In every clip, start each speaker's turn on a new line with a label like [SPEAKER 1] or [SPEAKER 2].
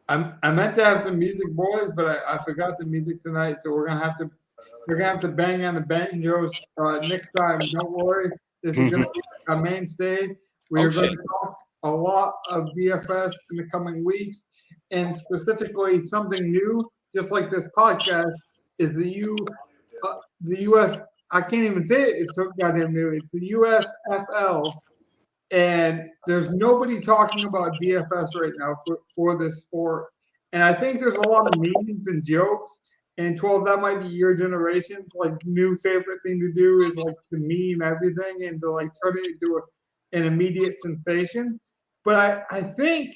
[SPEAKER 1] I meant to have some music, boys, but I forgot the music tonight, so we're gonna have to bang on the banjos next time. Don't worry, this is gonna be a mainstay. We are going to talk a lot of DFS in the coming weeks, and specifically something new, just like this podcast, is the US. I can't even say it. It's so goddamn new. It's the USFL. And there's nobody talking about DFS right now for this sport. And I think there's a lot of memes and jokes. And 12, that might be your generation's like new favorite thing to do is like to meme everything and to like turn it into an immediate sensation. But I think,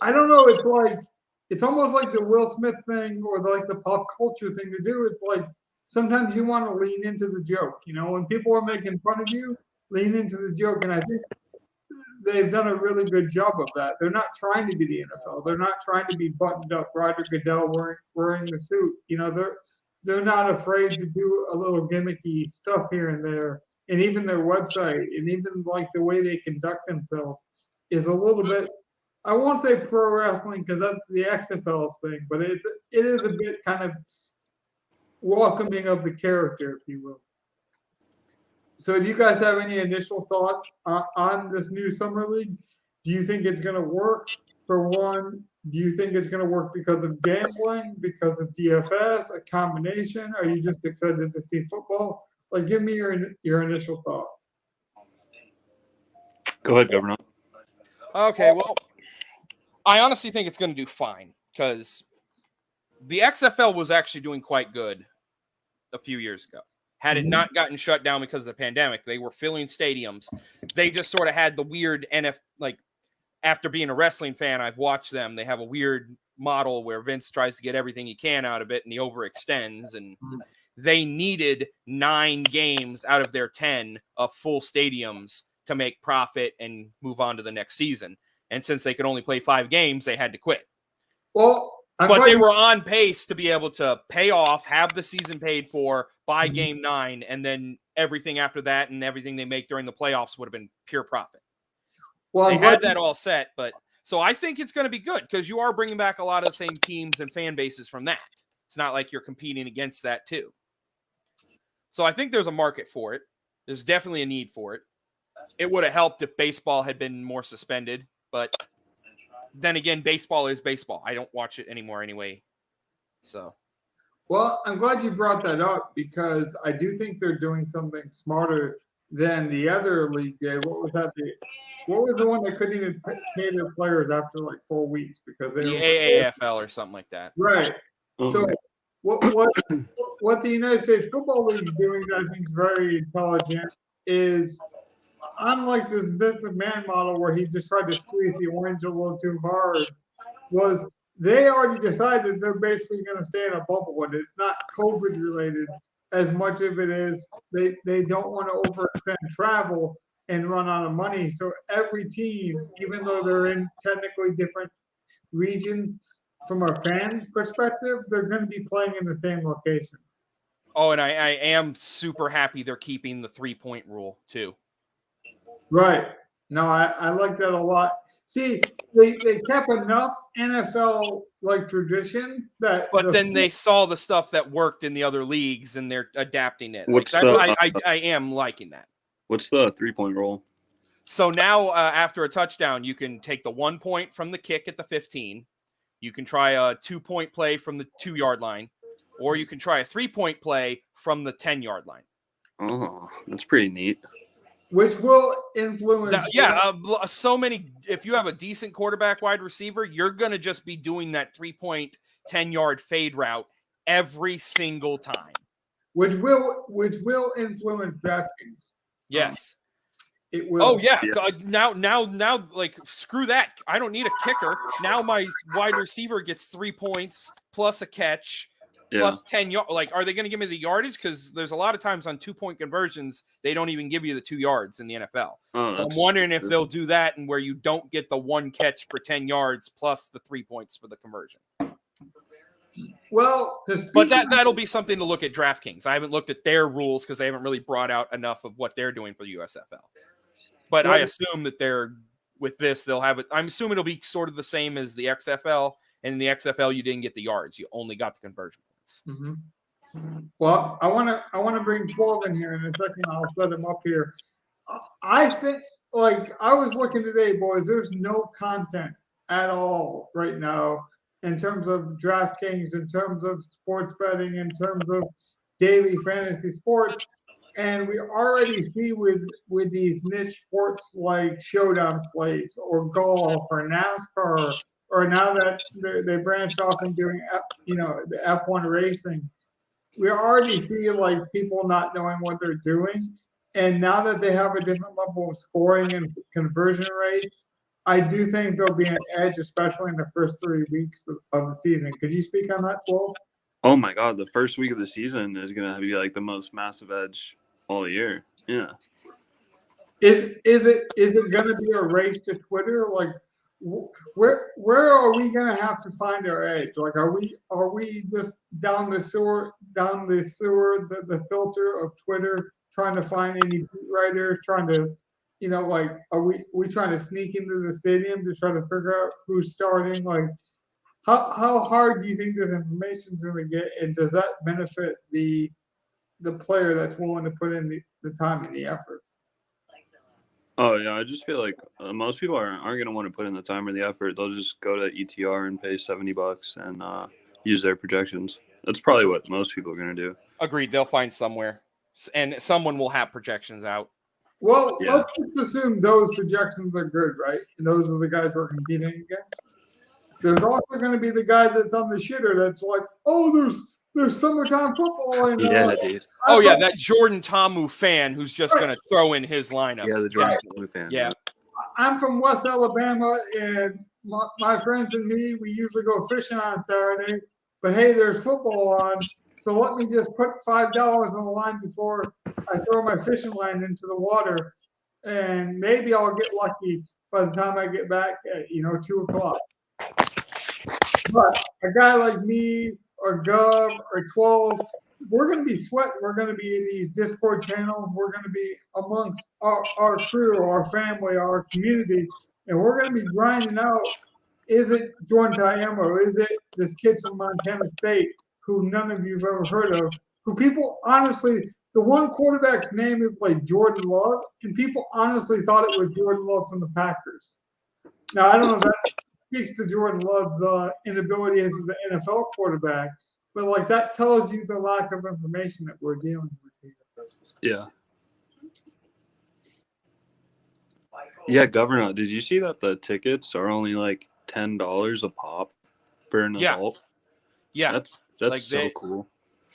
[SPEAKER 1] I don't know, it's almost like the Will Smith thing or the pop culture thing to do. It's like sometimes you want to lean into the joke. You know, when people are making fun of you, lean into the joke, and I think they've done a really good job of that. They're not trying to be the NFL. They're not trying to be buttoned up Roger Goodell wearing the suit. You know, they're not afraid to do a little gimmicky stuff here and there. And even their website and even like the way they conduct themselves is a little bit, I won't say pro wrestling because that's the XFL thing, but it is a bit kind of welcoming of the character, if you will. So do you guys have any initial thoughts on this new summer league? Do you think it's going to work? For one, do you think it's going to work because of gambling, because of DFS, a combination? Are you just excited to see football? Like, give me your initial thoughts.
[SPEAKER 2] Go ahead, Governor.
[SPEAKER 3] Okay, well, I honestly think it's going to do fine because the XFL was actually doing quite good a few years ago. Had it not gotten shut down because of the pandemic, they were filling stadiums. They just sort of had the weird after being a wrestling fan, I've watched them. They have a weird model where Vince tries to get everything he can out of it and he overextends. And they needed 9 games out of their 10 of full stadiums to make profit and move on to the next season. And since they could only play 5 games, they had to quit.
[SPEAKER 1] Well,
[SPEAKER 3] but they were on pace to be able to pay off, have the season paid for by game 9, and then everything after that and everything they make during the playoffs would have been pure profit. Well, they had that all set, but so I think it's going to be good because you are bringing back a lot of the same teams and fan bases from that. It's not like you're competing against that too. So I think there's a market for it. There's definitely a need for it. It would have helped if baseball had been more suspended, but then again, baseball is baseball. I don't watch it anymore anyway. So,
[SPEAKER 1] well, I'm glad you brought that up because I do think they're doing something smarter than the other league did. What was that? What was the one that couldn't even pay their players after like 4 weeks because they
[SPEAKER 3] the AAFL or something like that?
[SPEAKER 1] Right. So what the United States Football League is doing that I think is very intelligent is, unlike this Vince McMahon model where he just tried to squeeze the orange a little too hard, was they already decided they're basically going to stay in a bubble and it's not COVID related as much of it is they don't want to overextend travel and run out of money. So every team, even though they're in technically different regions from a fan perspective, they're going to be playing in the same location.
[SPEAKER 3] Oh, and I am super happy they're keeping the 3-point rule too.
[SPEAKER 1] Right. No, I like that a lot. See, they kept enough NFL like traditions that.
[SPEAKER 3] But then they saw the stuff that worked in the other leagues and they're adapting it. I am liking that.
[SPEAKER 2] What's the 3-point rule?
[SPEAKER 3] So now after a touchdown, you can take the 1 point from the kick at the 15. You can try a 2-point play from the 2-yard line, or you can try a 3-point play from the 10-yard line.
[SPEAKER 2] Oh, that's pretty neat.
[SPEAKER 1] Which will influence.
[SPEAKER 3] So many. If you have a decent quarterback wide receiver, you're going to just be doing that 3-point, 10-yard fade route every single time.
[SPEAKER 1] Which will influence DraftKings.
[SPEAKER 3] Yes.
[SPEAKER 1] It will.
[SPEAKER 3] Oh, yeah. Now, like, screw that. I don't need a kicker. Now my wide receiver gets 3 points plus a catch. Plus 10 yards. Like, are they going to give me the yardage? Because there's a lot of times on 2-point conversions, they don't even give you the 2 yards in the NFL. So I'm wondering if they'll do that and where you don't get the 1 catch for 10 yards plus the 3 points for the conversion.
[SPEAKER 1] Well,
[SPEAKER 3] but that'll be something to look at DraftKings. I haven't looked at their rules because they haven't really brought out enough of what they're doing for the USFL. But I assume that they're with this, they'll have it. I'm assuming it'll be sort of the same as the XFL. And in the XFL, you didn't get the yards; you only got the conversion points.
[SPEAKER 1] Mm-hmm. Well, I want to bring 12 in here in a second. I'll set him up here. I think, like, I was looking today, boys. There's no content at all right now in terms of DraftKings, in terms of sports betting, in terms of daily fantasy sports. And we already see with these niche sports like showdown slates or golf or NASCAR, or now that they branched off and doing the F1 racing, we already see like people not knowing what they're doing. And now that they have a different level of scoring and conversion rates, I do think there'll be an edge, especially in the first 3 weeks of the season. Could you speak on that, Wolf?
[SPEAKER 2] Oh my God, the first week of the season is gonna be like the most massive edge all year. Yeah.
[SPEAKER 1] Is it going to be a race to Twitter? Like, where are we going to have to find our edge? Like, are we just down the sewer, the filter of Twitter, trying to find any beat writers, trying to, like, are we trying to sneak into the stadium to try to figure out who's starting? Like, how hard do you think this information is going to get, and does that benefit the player that's willing to put in the time and the effort?
[SPEAKER 2] Oh yeah, I just feel like most people aren't going to want to put in the time or the effort. They'll just go to ETR and pay $70 and use their projections. That's probably what most people are going to do.
[SPEAKER 3] Agreed. They'll find somewhere, and someone will have projections out.
[SPEAKER 1] Well, yeah. Let's just assume those projections are good, right? And those are the guys we're competing against. There's also going to be the guy that's on the shitter that's like, oh, there's summertime football. And,
[SPEAKER 2] yeah, dude.
[SPEAKER 3] Oh, yeah, that Jordan Ta'amu fan who's just going to throw in his lineup.
[SPEAKER 2] Yeah, the Jordan Ta'amu fan.
[SPEAKER 3] Yeah.
[SPEAKER 1] I'm from West Alabama, and my friends and me, we usually go fishing on Saturday. But, hey, there's football on, so let me just put $5 on the line before I throw my fishing line into the water, and maybe I'll get lucky by the time I get back at, 2 o'clock. But a guy like me or Gov or 12, we're going to be sweating. We're going to be in these Discord channels. We're going to be amongst our crew, our family, our community, and we're going to be grinding out. Is it Jordan Ta'amu? Is it this kid from Montana State who none of you've ever heard of? Who people honestly, the one quarterback's name is like Jordan Love, and people honestly thought it was Jordan Love from the Packers. Now, I don't know if that speaks to Jordan Love's inability as an NFL quarterback, but like that tells you the lack of information that we're dealing with here.
[SPEAKER 2] Yeah. Yeah, Governor, did you see that the tickets are only like $10 a pop for an adult?
[SPEAKER 3] Yeah.
[SPEAKER 2] That's like so cool.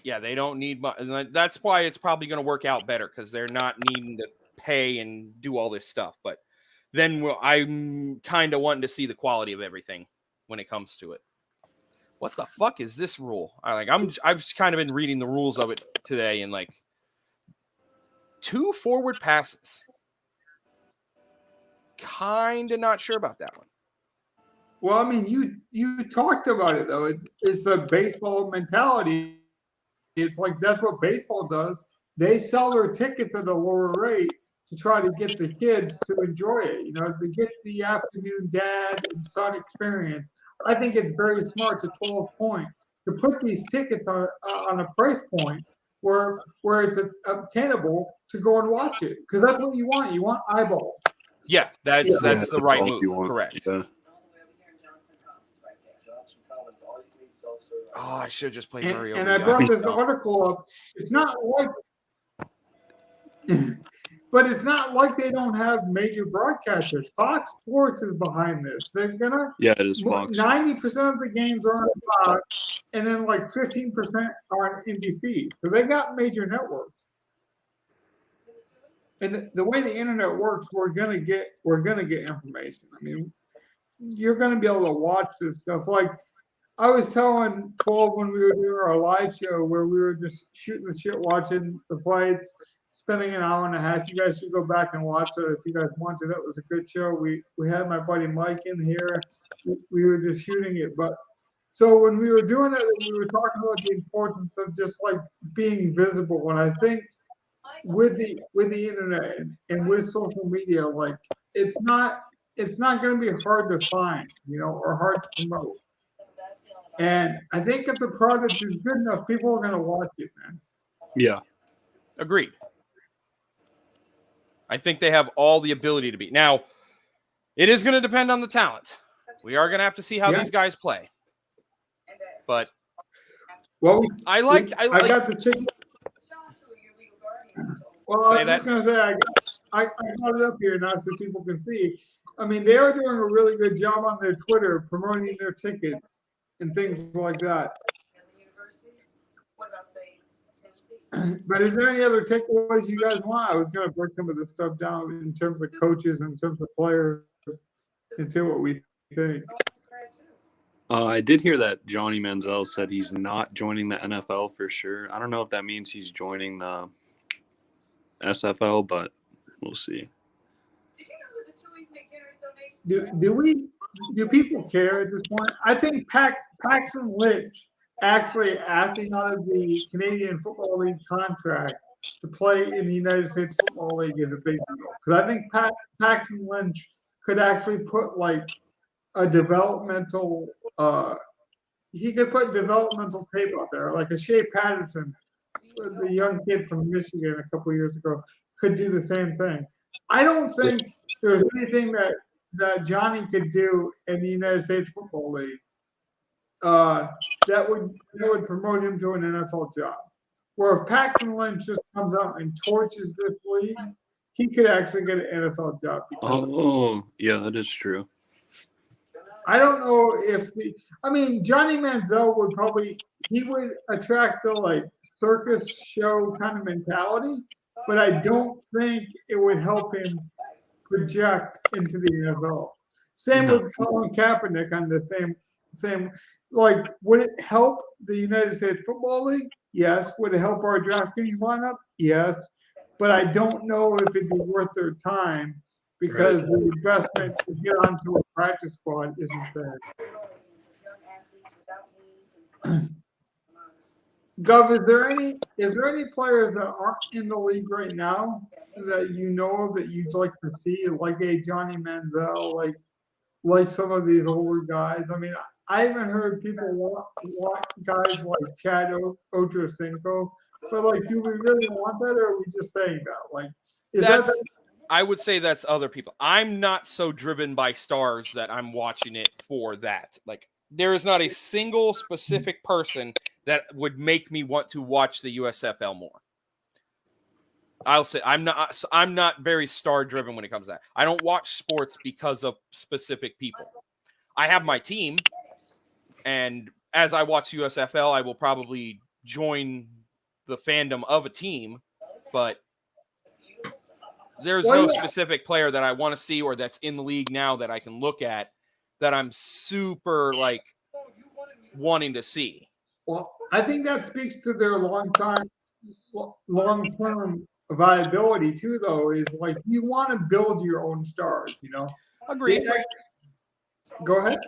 [SPEAKER 3] Yeah, they don't need much. That's why it's probably going to work out better, because they're not needing to pay and do all this stuff. But then I'm kind of wanting to see the quality of everything when it comes to it. What the fuck is this rule? I've kind of been reading the rules of it today, and like 2 forward passes. Kind of not sure about that one.
[SPEAKER 1] Well, I mean, you talked about it though. It's a baseball mentality. It's like that's what baseball does. They sell their tickets at a lower rate to try to get the kids to enjoy it. To get the afternoon dad and son experience. I think it's very smart to 12's point to put these tickets on a price point where it's obtainable to go and watch it, because that's what you want. You want eyeballs.
[SPEAKER 3] Yeah, that's the right move. Correct. Yeah. Oh, I should have just played Mario.
[SPEAKER 1] And I brought this article up. It's not like, but it's not like they don't have major broadcasters. Fox Sports is behind this. They're gonna.
[SPEAKER 2] Yeah, it is Fox.
[SPEAKER 1] 90% of the games are on Fox, and then like 15% are on NBC. So they got major networks. And the way the internet works, we're gonna get information. I mean, you're gonna be able to watch this stuff. Like I was telling 12 when we were doing our live show where we were just shooting the shit, watching the fights, spending an hour and a half. You guys should go back and watch it if you guys want to. That was a good show. We had my buddy Mike in here. We were just shooting it. But so when we were doing it, we were talking about the importance of just like being visible. And I think with the internet and with social media, like it's not it's not going to be hard to find, or hard to promote. And I think if the product is good enough, people are going to watch it, man.
[SPEAKER 2] Yeah.
[SPEAKER 3] Agreed. I think they have all the ability to be. Now, it is going to depend on the talent. We are going to have to see how these guys play. But I
[SPEAKER 1] got the ticket. Well, I was just going to say, I got it up here now so people can see. I mean, they are doing a really good job on their Twitter promoting their tickets and things like that. But is there any other takeaways you guys want? I was going to break some of this stuff down in terms of coaches, in terms of players, and see what we think.
[SPEAKER 2] I did hear that Johnny Manziel said he's not joining the NFL for sure. I don't know if that means he's joining the SFL, but we'll see.
[SPEAKER 1] Do people care at this point? I think Paxton Lynch actually asking out of the Canadian Football League contract to play in the United States Football League is a big deal. Because I think Paxton Lynch could actually put like a developmental he could put developmental tape out there, like a Shea Patterson, the young kid from Michigan a couple years ago, could do the same thing. I don't think there's anything that Johnny could do in the United States Football League that would promote him to an NFL job. Where if Paxton Lynch just comes out and torches this league, he could actually get an NFL job.
[SPEAKER 2] Yeah, that is true.
[SPEAKER 1] I don't know if Johnny Manziel would attract the like circus show kind of mentality, but I don't think it would help him project into the NFL. Same with Colin Kaepernick on the same. Like, would it help the United States Football League? Yes. Would it help our Draftkings lineup? Yes. But I don't know if it'd be worth their time because the investment to get onto a practice squad isn't there. Gov, is there any players that aren't in the league right now that you know of that you'd like to see, like a Johnny Manziel, like some of these older guys? I mean, I haven't heard people want guys like Chad Ochocinco, but like, do we really want that, or are we just saying that? Like,
[SPEAKER 3] I would say that's other people. I'm not so driven by stars that I'm watching it for that. Like, there is not a single specific person that would make me want to watch the USFL more. I'll say I'm not very star driven when it comes to that. I don't watch sports because of specific people. I have my team, and as I watch USFL, I will probably join the fandom of a team, but there's no specific player that I want to see or that's in the league now that I can look at that I'm super like wanting to see.
[SPEAKER 1] Well, I think that speaks to their long-term viability too, though, is like you want to build your own stars,
[SPEAKER 3] Agreed.
[SPEAKER 1] Go ahead.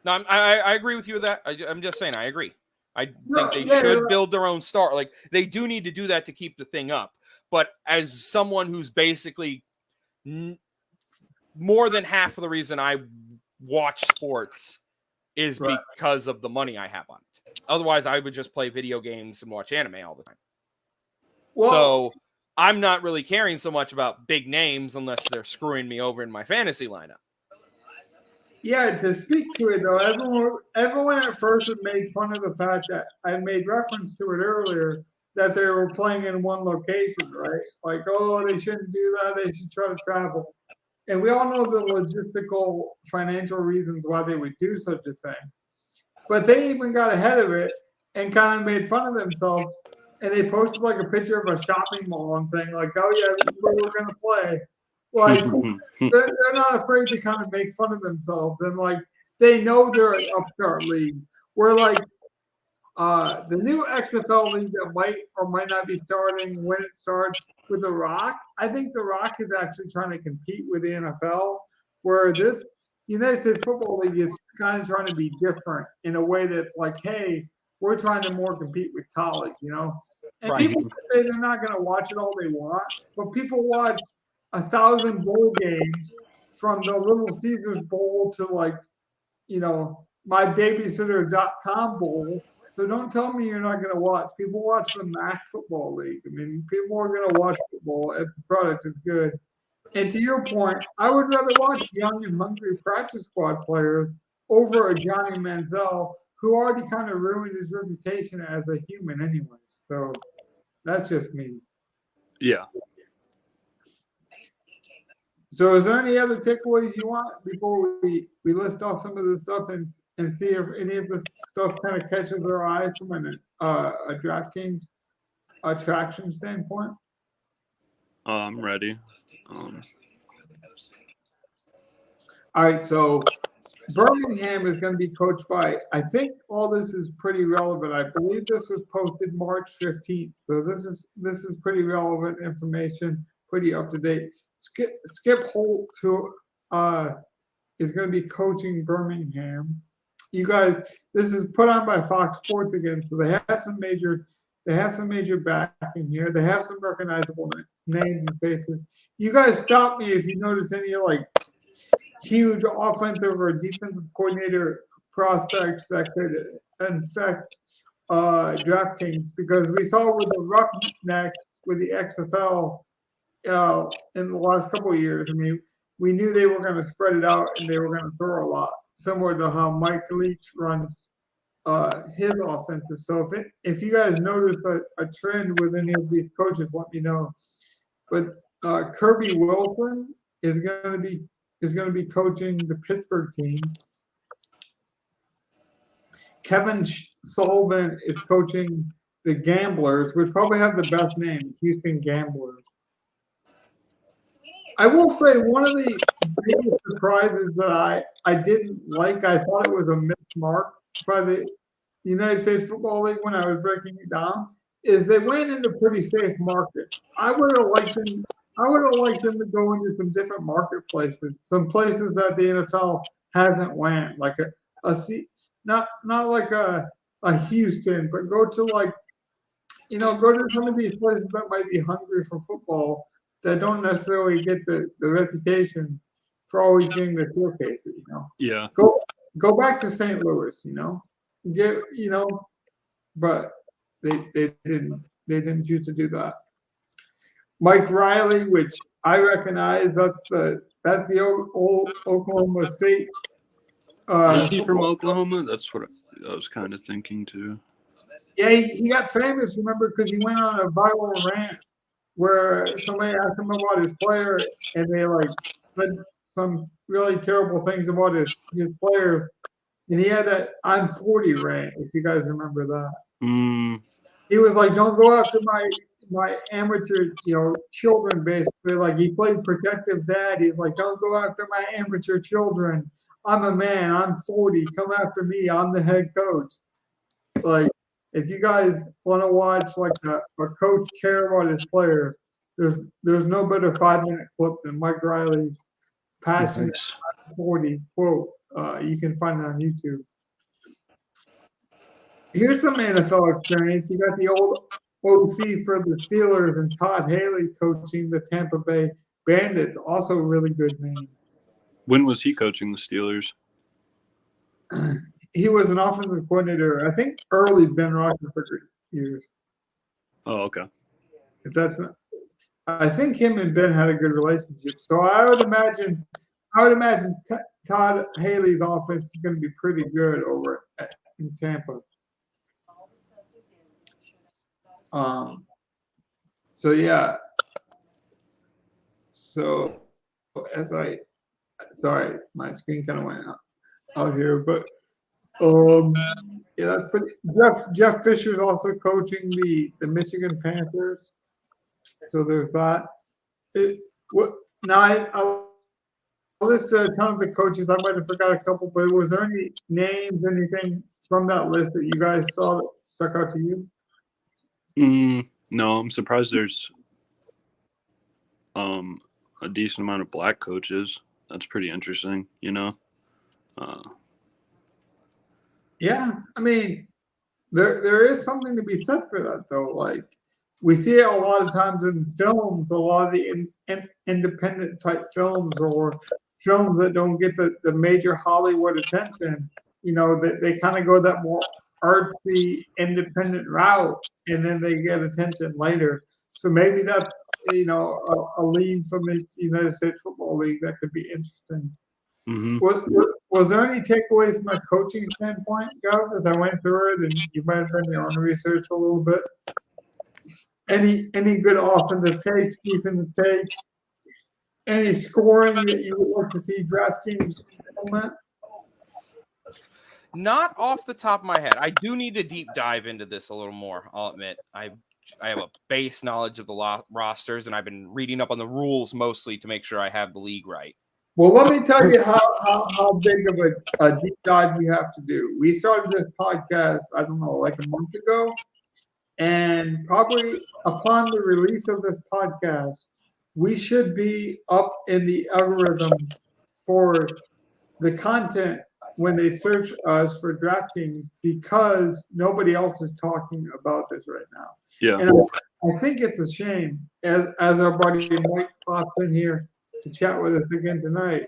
[SPEAKER 3] No, I agree with you with that. I'm just saying I agree. I think they should build their own star. Like, they do need to do that to keep the thing up. But as someone who's basically more than half of the reason I watch sports is because of the money I have on it. Otherwise, I would just play video games and watch anime all the time. Well, so I'm not really caring so much about big names unless they're screwing me over in my fantasy lineup.
[SPEAKER 1] Yeah, to speak to it, though, everyone at first had made fun of the fact that I made reference to it earlier, that they were playing in one location, right? Like, oh, they shouldn't do that. They should try to travel. And we all know the logistical financial reasons why they would do such a thing. But they even got ahead of it and kind of made fun of themselves. And they posted like a picture of a shopping mall and saying like, oh, yeah, this is where we're going to play. Like, they're not afraid to kind of make fun of themselves. And like, they know they're an upstart league. We're like, the new XFL league that might or might not be starting when it starts with The Rock. I think The Rock is actually trying to compete with the NFL, where this United States Football League is kind of trying to be different in a way that's like, hey, we're trying to more compete with college, And people say they're not going to watch it all they want, but people watch 1,000 bowl games from the Little Caesars Bowl to like, mybabysitter.com bowl. So don't tell me you're not going to watch. People watch the MAC Football League. I mean, people are going to watch football if the product is good. And to your point, I would rather watch young and hungry practice squad players over a Johnny Manziel, who already kind of ruined his reputation as a human anyway. So that's just me.
[SPEAKER 2] Yeah.
[SPEAKER 1] So is there any other takeaways you want before we list off some of the stuff and see if any of this stuff kind of catches our eye from a DraftKings attraction standpoint?
[SPEAKER 2] I'm ready.
[SPEAKER 1] All right, so Birmingham is going to be coached by, I think all this is pretty relevant. I believe this was posted March 15th. So this is pretty relevant information, pretty up to date. Skip Holt, who is going to be coaching Birmingham. You guys, this is put on by Fox Sports again, so they have some major backing here. They have some recognizable names and faces. You guys stop me if you notice any like huge offensive or defensive coordinator prospects that could infect DraftKings, because we saw with the Roughnecks with the XFL in the last couple of years. I mean, we knew they were going to spread it out and they were going to throw a lot, similar to how Mike Leach runs his offenses. So if you guys notice a trend with any of these coaches, let me know. But Kirby Wilson is going to be coaching the Pittsburgh team. Kevin Sullivan is coaching the Gamblers, which probably have the best name, Houston Gamblers. I will say one of the biggest surprises that I didn't like, I thought it was a missed mark by the United States Football League when I was breaking it down, is they went into pretty safe market. I would have liked them to go into some different marketplaces, some places that the NFL hasn't went, like not like a Houston, but go to like, go to some of these places that might be hungry for football that don't necessarily get the reputation for always getting the showcases,
[SPEAKER 2] Yeah.
[SPEAKER 1] Go back to St. Louis, but they didn't choose to do that. Mike Riley, which I recognize, that's the old Oklahoma State.
[SPEAKER 2] Is he from Oklahoma? That's what I was kind of thinking too.
[SPEAKER 1] Yeah, he got famous, remember, because he went on a viral rant where somebody asked him about his player, and they said some really terrible things about his players, and he had that "I'm 40" rant. If you guys remember that, He was like, "Don't go after my amateur, children." Basically, like he played protective dad. He's like, "Don't go after my amateur children. I'm a man. I'm 40. Come after me. I'm the head coach." Like, if you guys want to watch like a coach care about his players, there's no better 5-minute clip than Mike Riley's passionate 40 quote. You can find it on YouTube. Here's some NFL experience. You got the old OC for the Steelers and Todd Haley coaching the Tampa Bay Bandits. Also a really good name.
[SPEAKER 2] When was he coaching the Steelers?
[SPEAKER 1] He was an offensive coordinator, I think, early Ben Roethlisberger years.
[SPEAKER 2] Oh, okay.
[SPEAKER 1] If that's not, I think him and Ben had a good relationship. So I would imagine Todd Haley's offense is going to be pretty good over in Tampa. So yeah. So sorry, my screen kind of went out here, but yeah, that's pretty. Jeff Fisher's also coaching the Michigan Panthers. So there's that. I'll list a ton of the coaches. I might have forgot a couple, but was there any names, anything from that list that you guys saw that stuck out to you?
[SPEAKER 2] No, I'm surprised there's a decent amount of black coaches. That's pretty interesting,
[SPEAKER 1] Yeah, I mean, there is something to be said for that, though. Like, we see it a lot of times in films, a lot of the independent type films or films that don't get the major Hollywood attention, they kind of go that more artsy, independent route, and then they get attention later. So maybe that's, a lead from the United States Football League that could be interesting.
[SPEAKER 2] Mm-hmm.
[SPEAKER 1] Was there any takeaways from a coaching standpoint, Gov, as I went through it, and you might have done your own research a little bit? Any good offensive takes, defensive takes? Any scoring that you would like to see Draftkings implement?
[SPEAKER 3] Not off the top of my head. I do need to deep dive into this a little more, I'll admit. I have a base knowledge of the rosters, and I've been reading up on the rules mostly to make sure I have the league right.
[SPEAKER 1] Well, let me tell you how big of a deep dive we have to do. We started this podcast, I don't know, like a month ago. And probably upon the release of this podcast, we should be up in the algorithm for the content when they search us for DraftKings, because nobody else is talking about this right now.
[SPEAKER 2] Yeah.
[SPEAKER 1] And I think it's a shame, as our buddy Mike pops in here to chat with us again tonight.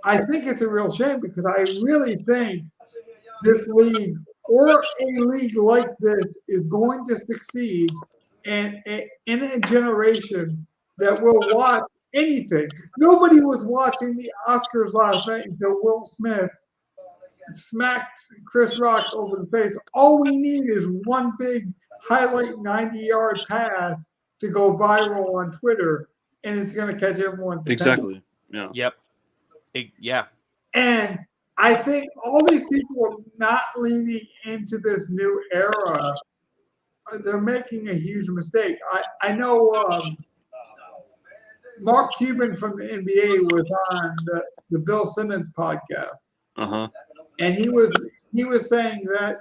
[SPEAKER 1] I think it's a real shame, because I really think this league, or a league like this, is going to succeed in a generation that will watch anything. Nobody was watching the Oscars last night until Will Smith smacked Chris Rock over the face. All we need is one big highlight 90-yard pass to go viral on Twitter, and it's going to catch everyone's attention.
[SPEAKER 2] Exactly. Yeah.
[SPEAKER 3] Yep. Yeah.
[SPEAKER 1] And I think all these people are not leaning into this new era. They're making a huge mistake. I know Mark Cuban from the NBA was on the Bill Simmons podcast.
[SPEAKER 2] Uh-huh.
[SPEAKER 1] And he was saying that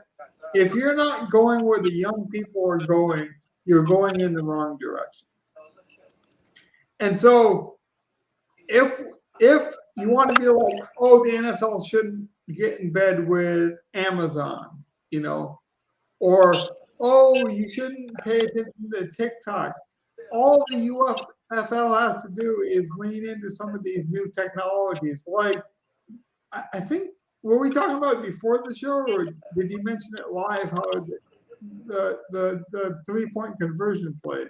[SPEAKER 1] if you're not going where the young people are going, you're going in the wrong direction. And so if you want to be like, oh, the NFL shouldn't get in bed with Amazon, or, oh, you shouldn't pay attention to TikTok. All the USFL has to do is lean into some of these new technologies. Like, I think, were we talking about it before the show, or did you mention it live, how the three-point conversion play?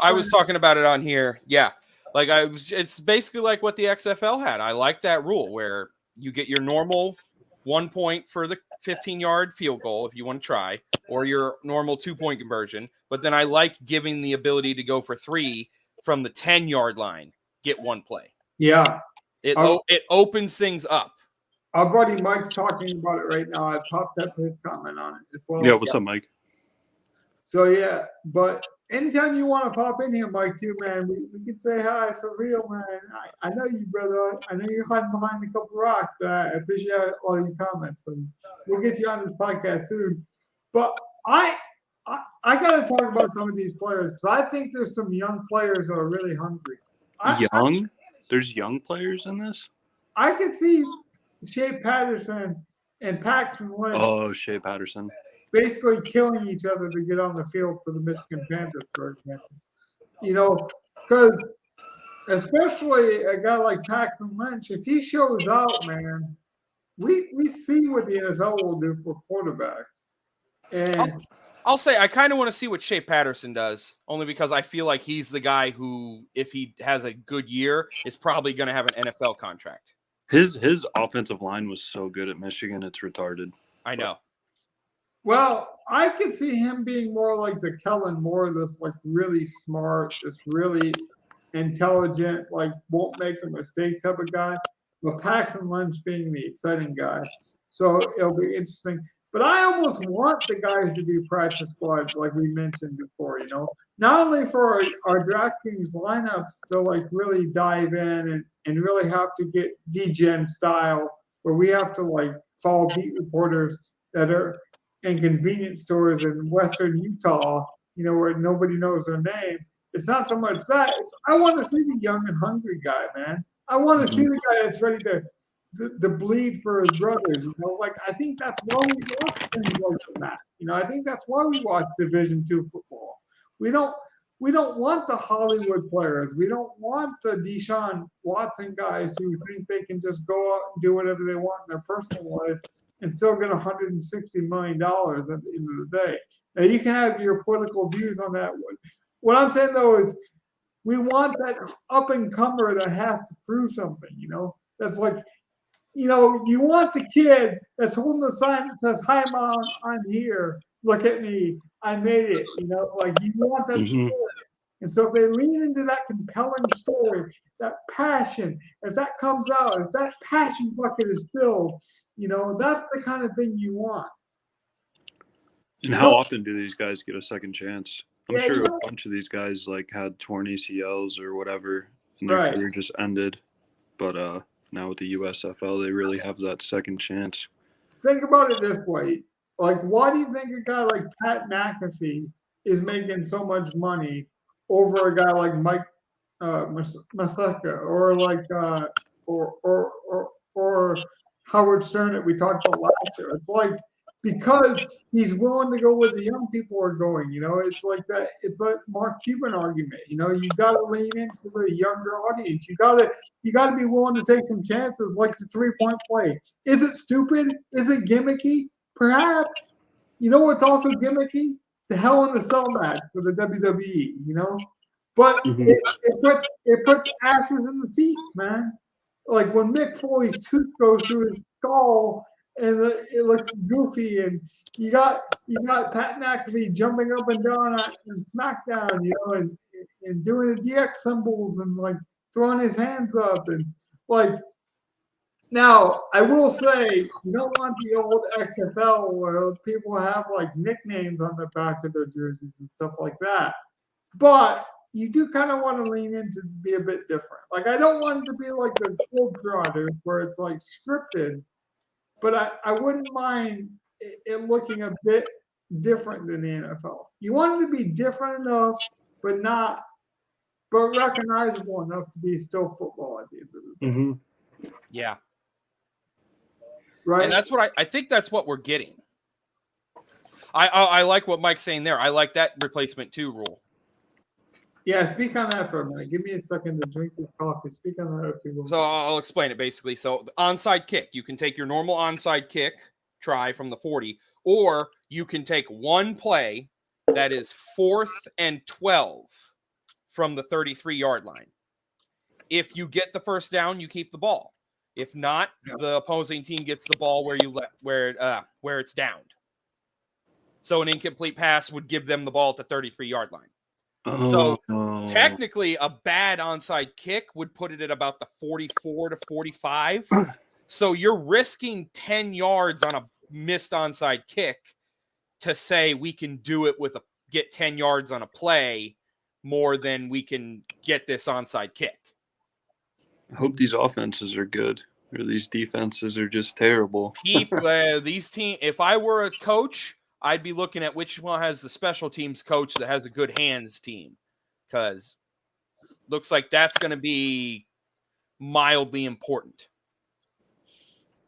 [SPEAKER 3] I was talking about it on here. Yeah. It's basically like what the XFL had. I like that rule where you get your normal 1 point for the 15-yard field goal if you want to try, or your normal 2-point conversion. But then I like giving the ability to go for 3 from the 10-yard line, get one play.
[SPEAKER 1] Yeah.
[SPEAKER 3] It opens things up.
[SPEAKER 1] Our buddy Mike's talking about it right now. I popped up his comment on it as well.
[SPEAKER 2] Yeah, what's up, Mike?
[SPEAKER 1] So, yeah, but anytime you want to pop in here, Mike, too, man, we can say hi for real, man. I know you, brother. I know you're hiding behind a couple rocks, but I appreciate all your comments. But we'll get you on this podcast soon. But I got to talk about some of these players, because I think there's some young players that are really hungry.
[SPEAKER 2] There's young players in this?
[SPEAKER 1] I could see Shea Patterson and Paxton Lynch.
[SPEAKER 2] Oh, Shea Patterson.
[SPEAKER 1] Basically killing each other to get on the field for the Michigan Panthers, for example. Because especially a guy like Paxton Lynch, if he shows out, man, we see what the NFL will do for quarterbacks. And
[SPEAKER 3] I'll say I kind of want to see what Shea Patterson does, only because I feel like he's the guy who, if he has a good year, is probably going to have an NFL contract.
[SPEAKER 2] His offensive line was so good at Michigan, it's retarded.
[SPEAKER 3] I know.
[SPEAKER 1] Well, I could see him being more like the Kellen Moore, this like really smart, this really intelligent, like won't make a mistake type of guy. But Paxton Lynch being the exciting guy. So it'll be interesting. But I almost want the guys to be practice squads, like we mentioned before, Not only for our DraftKings lineups to like really dive in and really have to get DGen style, where we have to like follow beat reporters that are in convenience stores in Western Utah, where nobody knows their name. It's not so much that. I want to see the young and hungry guy, man. I want to see the guy that's ready to bleed for his brothers. I think that's why we watch things like that. I think that's why we watch Division II football. We don't we don't want the Hollywood players. We don't want the Deshaun Watson guys who think they can just go out and do whatever they want in their personal life and still get $160 million at the end of the day. Now, you can have your political views on that. What I'm saying, though, is we want that up-and-comer that has to prove something, That's like, you want the kid that's holding the sign that says, "Hi, Mom, I'm here. Look at me. I made it." Like you want that story. And so if they lean into that compelling story, that passion, if that comes out, if that passion bucket is filled, that's the kind of thing you want.
[SPEAKER 2] And how often do these guys get a second chance? I'm sure a bunch of these guys had torn ACLs or whatever, and their career just ended. But now with the USFL, they really have that second chance.
[SPEAKER 1] Think about it this way. Why do you think a guy like Pat McAfee is making so much money over a guy like Mike Maseka or Howard Stern that we talked about last year? It's because he's willing to go where the young people are going. It's like that. It's like Mark Cuban argument. You got to lean into the younger audience. You got to be willing to take some chances, like the 3-point play. Is it stupid? Is it gimmicky? Perhaps. What's also gimmicky? The Hell in the Cell match for the WWE. But it puts asses in the seats, man. Like when Mick Foley's tooth goes through his skull. And it looks goofy, and you got Pat McAfee jumping up and down in SmackDown, and doing the DX symbols and throwing his hands up and Now I will say you don't want the old XFL where people have nicknames on the back of their jerseys and stuff like that, but you do kind of want to lean into be a bit different. I don't want it to be like the Globetrotters where it's scripted. But I wouldn't mind it looking a bit different than the NFL. You want it to be different enough, but recognizable enough to be still football at the end of the day.
[SPEAKER 3] Yeah.
[SPEAKER 1] Right.
[SPEAKER 3] And that's what I think that's what we're getting. I like what Mike's saying there. I like that replacement 2 rule.
[SPEAKER 1] Yeah, speak on that for a minute. Give me a second to drink this coffee. Speak on that.
[SPEAKER 3] So I'll explain it basically. So the onside kick, you can take your normal onside kick try from the 40, or you can take one play that is 4th and 12 from the 33-yard line. If you get the first down, you keep the ball. If not, the opposing team gets the ball where it's downed. So an incomplete pass would give them the ball at the 33-yard line. So technically, a bad onside kick would put it at about the 44 to 45. So you're risking 10 yards on a missed onside kick to say we can do it get 10 yards on a play more than we can get this onside kick.
[SPEAKER 2] I hope these offenses are good or these defenses are just terrible.
[SPEAKER 3] These teams. If I were a coach, I'd be looking at which one has the special teams coach that has a good hands team, because looks like that's going to be mildly important.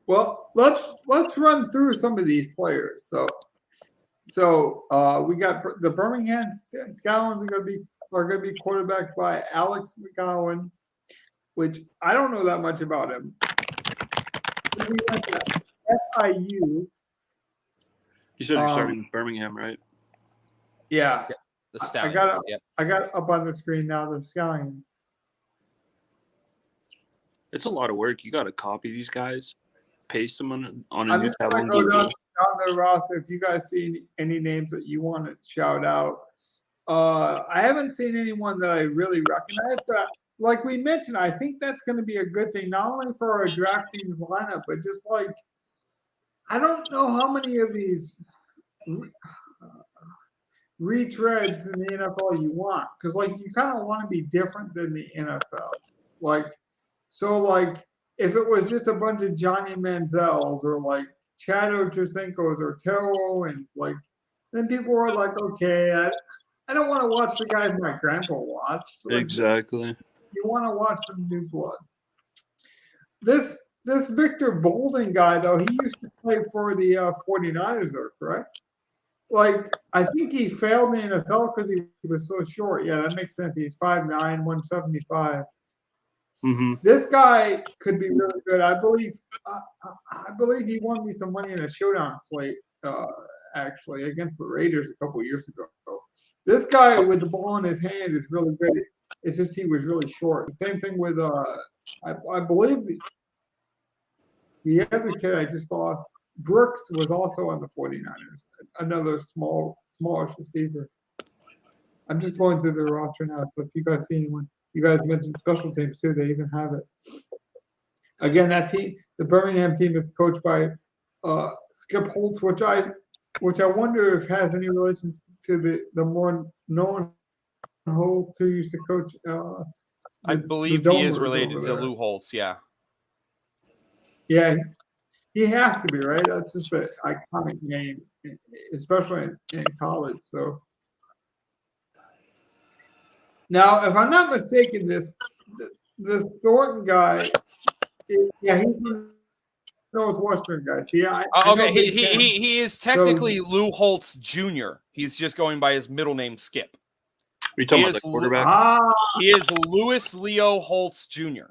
[SPEAKER 1] Well, let's run through some of these players. So we got the Birmingham Stallions are going to be quarterbacked by Alex McGowan, which I don't know that much about him. We went to FIU.
[SPEAKER 2] You said you're starting with Birmingham, right?
[SPEAKER 1] Yeah.
[SPEAKER 3] The Stallions.
[SPEAKER 1] I got it up on the screen now, the Stallions.
[SPEAKER 2] It's a lot of work. You got to copy these guys, paste them on a
[SPEAKER 1] I'm
[SPEAKER 2] new
[SPEAKER 1] just going to go down the roster. If you guys see any names that you want to shout out. I haven't seen anyone that I really recognize, but like we mentioned, I think that's going to be a good thing, not only for our Draftkings lineup, but just I don't know how many of these retreads in the NFL you want, because you kind of want to be different than the NFL. If it was just a bunch of Johnny Manziels or Chad Ochocinco's or Terrell Owens, then people were okay, I don't want to watch the guys my grandpa watched.
[SPEAKER 2] Exactly.
[SPEAKER 1] You want to watch some new blood. This Victor Bolden guy, though, he used to play for the 49ers, correct? like I think he failed in the NFL because he was so short. Yeah, that makes sense. He's 5'9", 175.
[SPEAKER 2] Mm-hmm.
[SPEAKER 1] This guy could be really good. I believe he won me some money in a showdown slate, actually against the Raiders a couple years ago. This guy with the ball in his hand is really good. It's just he was really short. The same thing with I believe the other kid I just saw, Brooks, was also on the 49ers. Another smallish receiver. I'm just going through the roster now. So if you guys see anyone, you guys mentioned special teams too. They even have it. Again, that team, the Birmingham team, is coached by Skip Holtz, which I wonder if has any relation to the more known Holtz who used to coach.
[SPEAKER 3] I believe he is related to Lou Holtz. Yeah.
[SPEAKER 1] Yeah, he has to be, right? That's just an iconic name, especially in college. So now, if I'm not mistaken, this Thornton guy, he's from Northwestern guy. See,
[SPEAKER 3] okay, he is technically Lou Holtz Jr. He's just going by his middle name, Skip.
[SPEAKER 2] Are you talking about the quarterback?
[SPEAKER 3] He is Louis Leo Holtz Jr.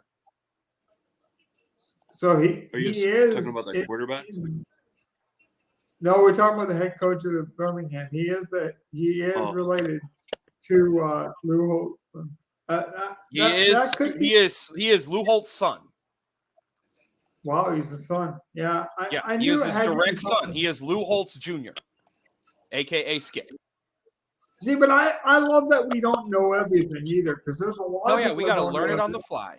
[SPEAKER 1] So he is
[SPEAKER 2] talking about the quarterback.
[SPEAKER 1] No, we're talking about the head coach of the Birmingham. He is related to Lou Holtz. He
[SPEAKER 3] is Lou Holtz's son.
[SPEAKER 1] Wow, he's the son. Yeah, I
[SPEAKER 3] he
[SPEAKER 1] knew
[SPEAKER 3] is his direct son. He is Lou Holtz Jr., aka Skip.
[SPEAKER 1] See, but I love that we don't know everything either, because there's a lot.
[SPEAKER 3] Oh yeah, we got to learn it on the fly,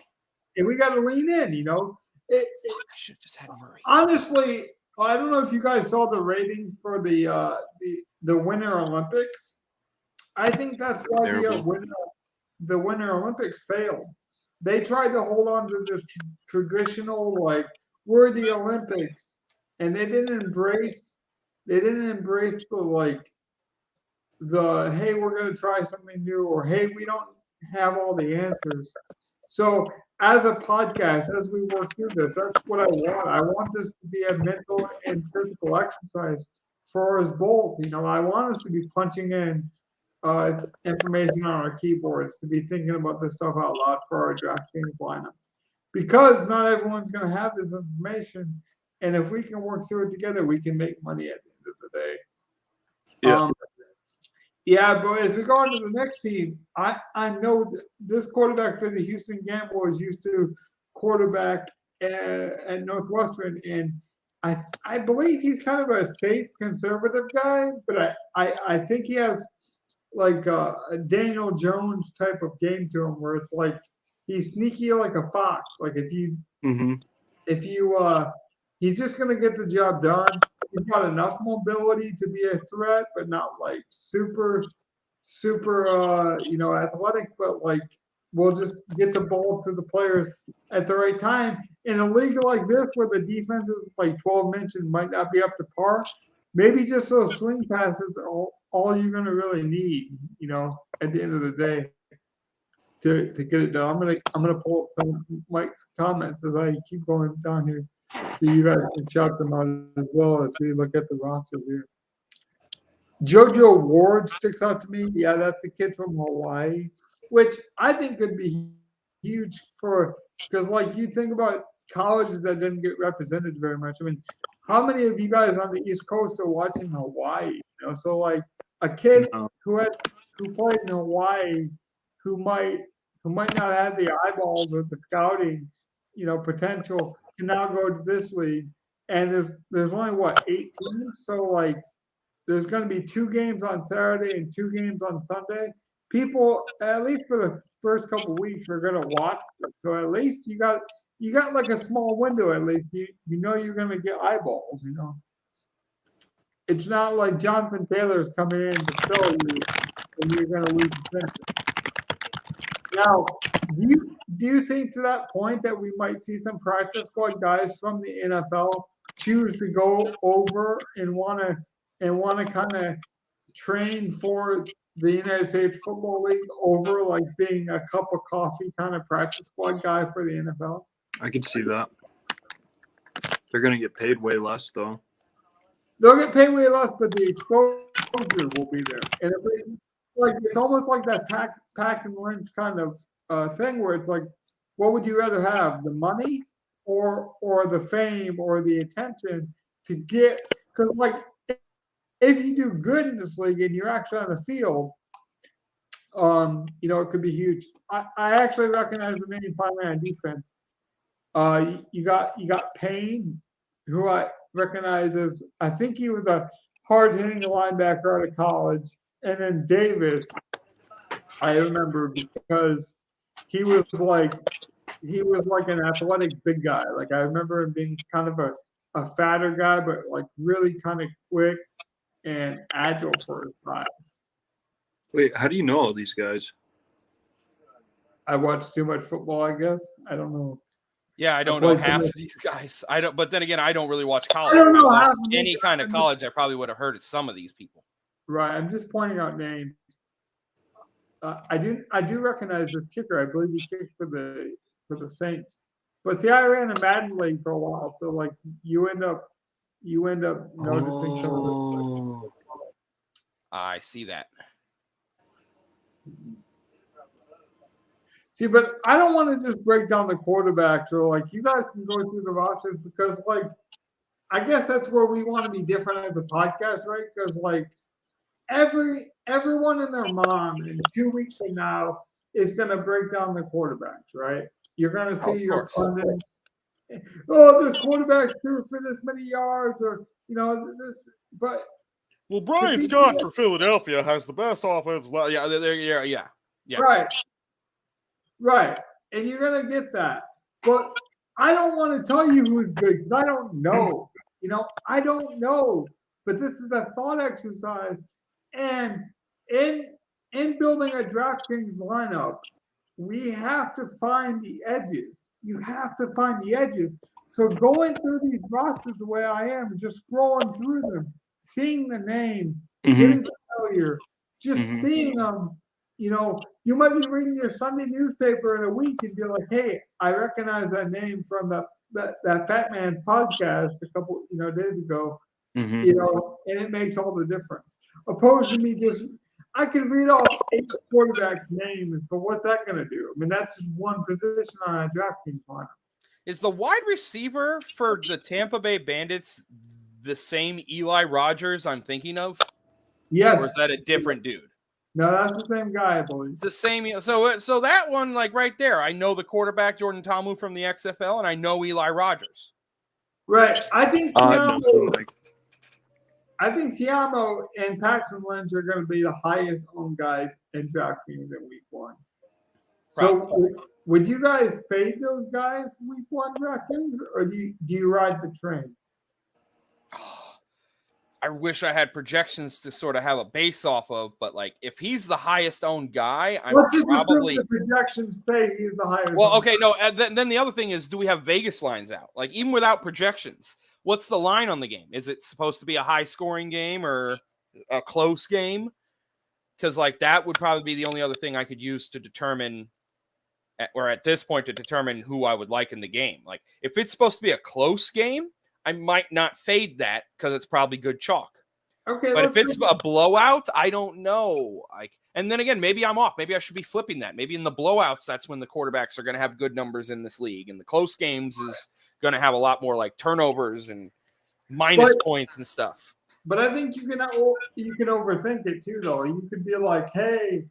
[SPEAKER 1] and we got to lean in. You know,
[SPEAKER 3] I should have just had Murray.
[SPEAKER 1] Honestly, I don't know if you guys saw the rating for the Winter Olympics. I think that's why the Winter Olympics failed. They tried to hold on to this traditional, like, we're the Olympics, and they didn't embrace the hey, we're going to try something new, or hey, we don't have all the answers. So as a podcast, as we work through this, that's what I want. I want this to be a mental and physical exercise for us both. You know, I want us to be punching in information on our keyboards, to be thinking about this stuff out loud for our Draftkings lineups, because not everyone's going to have this information, and if we can work through it together, we can make money at the end of the day. But as we go on to the next team, I know that this quarterback for the Houston Gamblers used to quarterback at Northwestern, and I believe he's kind of a safe, conservative guy, but I think he has like a Daniel Jones type of game to him, where it's like he's sneaky like a fox. Like if you he's just gonna get the job done. He's got enough mobility to be a threat, but not like super athletic, but like we'll just get the ball to the players at the right time. In a league like this, where the defense is like 12 mentioned might not be up to par, maybe just those swing passes are all you're going to really need, you know, at the end of the day to get it done. I'm gonna pull up some of Mike's comments as I keep going down here, so you guys can shout them out as well as we look at the roster here. JoJo Ward sticks out to me. Yeah, that's the kid from Hawaii, which I think could be huge because like you think about colleges that didn't get represented very much. I mean, how many of you guys on the East Coast are watching Hawaii? You know, so like a kid who played in Hawaii, who might not have the eyeballs or the scouting, you know, potential, can now go to this league. And there's only 8 teams, so like there's going to be 2 games on Saturday and 2 games on Sunday. People, at least for the first couple of weeks, are going to watch it. So at least you got like a small window. At least you know you're going to get eyeballs. You know, it's not like Jonathan Taylor's coming in to sell you, and you're going to lose attention. Now, do you think to that point that we might see some practice squad guys from the NFL choose to go over and want to kind of train for the United States Football League over like being a cup of coffee kind of practice squad guy for the NFL?
[SPEAKER 2] I could see that. They're going to get paid way less, though.
[SPEAKER 1] They'll get paid way less, but the exposure exposure will be there. And it's almost like that Pack and Lynch kind of thing where it's like, what would you rather have, the money or the fame or the attention to get? Because like, if you do good in this league and you're actually on the field, it could be huge. I actually recognize the name finally on defense. You got Payne, who I recognize as, I think he was a hard-hitting linebacker out of college, and then Davis, I remember because he was like an athletic big guy. Like I remember him being kind of a fatter guy, but like really kind of quick and agile for his size.
[SPEAKER 2] Wait, how do you know all these guys?
[SPEAKER 1] I watch too much football, I guess. I don't know.
[SPEAKER 3] Yeah, I don't know half of these guys. I don't. But then again, I don't really watch college.
[SPEAKER 1] I don't know
[SPEAKER 3] if I
[SPEAKER 1] half
[SPEAKER 3] watched any kind of college. I probably would have heard of some of these people.
[SPEAKER 1] Right. I'm just pointing out names. I do recognize this kicker. I believe he kicked for the Saints. But see, I ran a Madden league for a while, so like you end up noticing some of this.
[SPEAKER 3] I see that.
[SPEAKER 1] See, but I don't want to just break down the quarterbacks, or like you guys can go through the rosters, because like I guess that's where we want to be different as a podcast, right? Because like everyone and their mom in 2 weeks from now is going to break down the quarterbacks, right? You're going to see your pundits. Oh, this quarterback threw for this many yards, or this, but.
[SPEAKER 3] Well, Brian Scott for Philadelphia has the best offense. Well, yeah.
[SPEAKER 1] Right. And you're going to get that. But I don't want to tell you who's good because I don't know. I don't know. But this is a thought exercise. And in building a Draftkings lineup, we have to find the edges. You have to find the edges. So going through these rosters the way I am, just scrolling through them, seeing the names, getting familiar, just seeing them. You might be reading your Sunday newspaper in a week and be like, "Hey, I recognize that name from that Fat Man's podcast a couple days ago." And it makes all the difference. Opposed to me I can read off 8 quarterbacks' names, but what's that going to do? I mean, that's just one position on a DraftKings lineup.
[SPEAKER 3] Is the wide receiver for the Tampa Bay Bandits the same Eli Rogers I'm thinking of?
[SPEAKER 1] Yes.
[SPEAKER 3] Or is that a different dude?
[SPEAKER 1] No, that's the same guy, I believe.
[SPEAKER 3] It's the same. So that one, like right there, I know the quarterback Jordan Tomu from the XFL, and I know Eli Rogers.
[SPEAKER 1] Right. I think Tiamo and Paxton Lynch are going to be the highest owned guys in DraftKings in Week 1. So would you guys fade those guys Week 1 DraftKings, or do you ride the train?
[SPEAKER 3] I wish I had projections to sort of have a base off of, but like if he's the highest owned guy, I'm probably
[SPEAKER 1] the projections say he's the highest.
[SPEAKER 3] Well, okay, no. Then the other thing is, do we have Vegas lines out? Like even without projections, what's the line on the game? Is it supposed to be a high scoring game or a close game? Because like that would probably be the only other thing I could use to determine, or at this point to determine who I would like in the game. Like if it's supposed to be a close game, I might not fade that because it's probably good chalk.
[SPEAKER 1] Okay,
[SPEAKER 3] but if it's a blowout, I don't know. And then again, maybe I'm off. Maybe I should be flipping that. Maybe in the blowouts, that's when the quarterbacks are going to have good numbers in this league, and the close games is going to have a lot more like turnovers and minus points and stuff.
[SPEAKER 1] But I think you can overthink it too, though. You could be like, hey,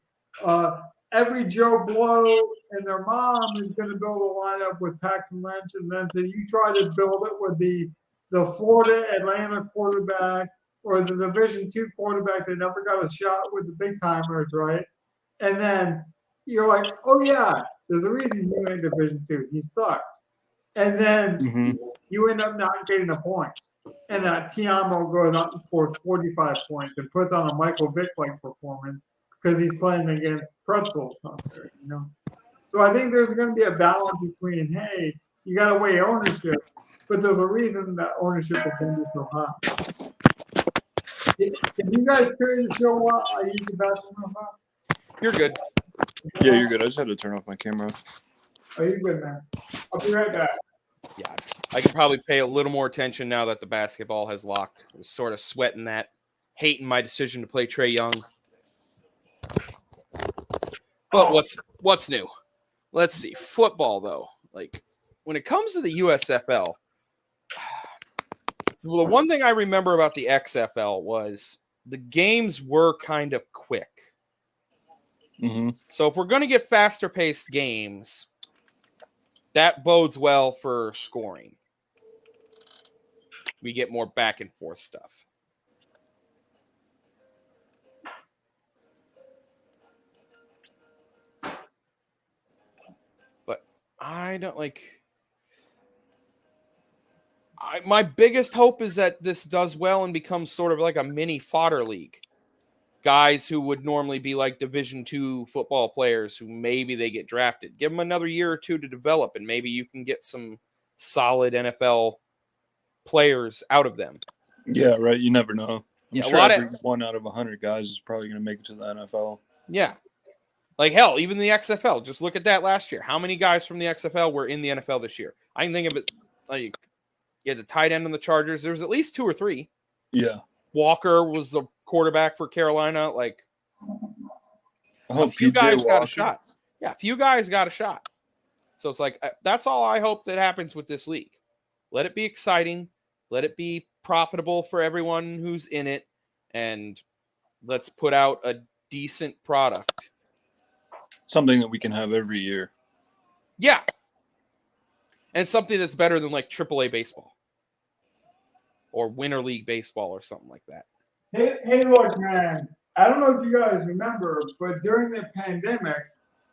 [SPEAKER 1] every Joe Blow and their mom is going to build a lineup with Paxton Lynch, and then so you try to build it with the Florida Atlanta quarterback or the Division II quarterback that never got a shot with the big timers, right? And then you're like, oh yeah, there's a reason he's in Division II. He sucks. And then you end up not getting the points. And Tiamo goes out and scores 45 points and puts on a Michael Vick-like performance because he's playing against pretzels out there, So I think there's going to be a balance between, hey, you got to weigh ownership, but there's a reason that ownership is going to be so high. Can you guys carry the show while I use the bathroom?
[SPEAKER 3] You're good.
[SPEAKER 2] Yeah, you're good. I just had to turn off my camera.
[SPEAKER 1] Oh, you're good, man. I'll be right back.
[SPEAKER 3] Yeah, I can probably pay a little more attention now that the basketball has locked. I was sort of sweating that hating my decision to play Trae Young. But what's new? Let's see. Football, though. Like, when it comes to the USFL, the one thing I remember about the XFL was the games were kind of quick.
[SPEAKER 2] Mm-hmm.
[SPEAKER 3] So if we're going to get faster-paced games, that bodes well for scoring. We get more back-and-forth stuff. But I don't like... my biggest hope is that this does well and becomes sort of like a mini fodder league. Guys who would normally be like Division II football players who maybe they get drafted. Give them another year or two to develop, and maybe you can get some solid NFL players out of them.
[SPEAKER 2] Yeah, right. You never know. I'm sure
[SPEAKER 3] a lot of
[SPEAKER 2] 1 out of 100 guys is probably going to make it to the NFL.
[SPEAKER 3] Yeah. Like, hell, even the XFL. Just look at that last year. How many guys from the XFL were in the NFL this year? I can think of it like you had the tight end on the Chargers. There was at least 2 or 3.
[SPEAKER 2] Yeah.
[SPEAKER 3] Walker was the quarterback for Carolina. Like,
[SPEAKER 2] a
[SPEAKER 3] few guys got a shot. Yeah, a few guys got a shot. So it's like, that's all I hope that happens with this league. Let it be exciting. Let it be profitable for everyone who's in it. And let's put out a decent product.
[SPEAKER 2] Something that we can have every year.
[SPEAKER 3] Yeah. And something that's better than like AAA baseball. Or Winter League baseball or something like that.
[SPEAKER 1] Hey, look, man. I don't know if you guys remember, but during the pandemic,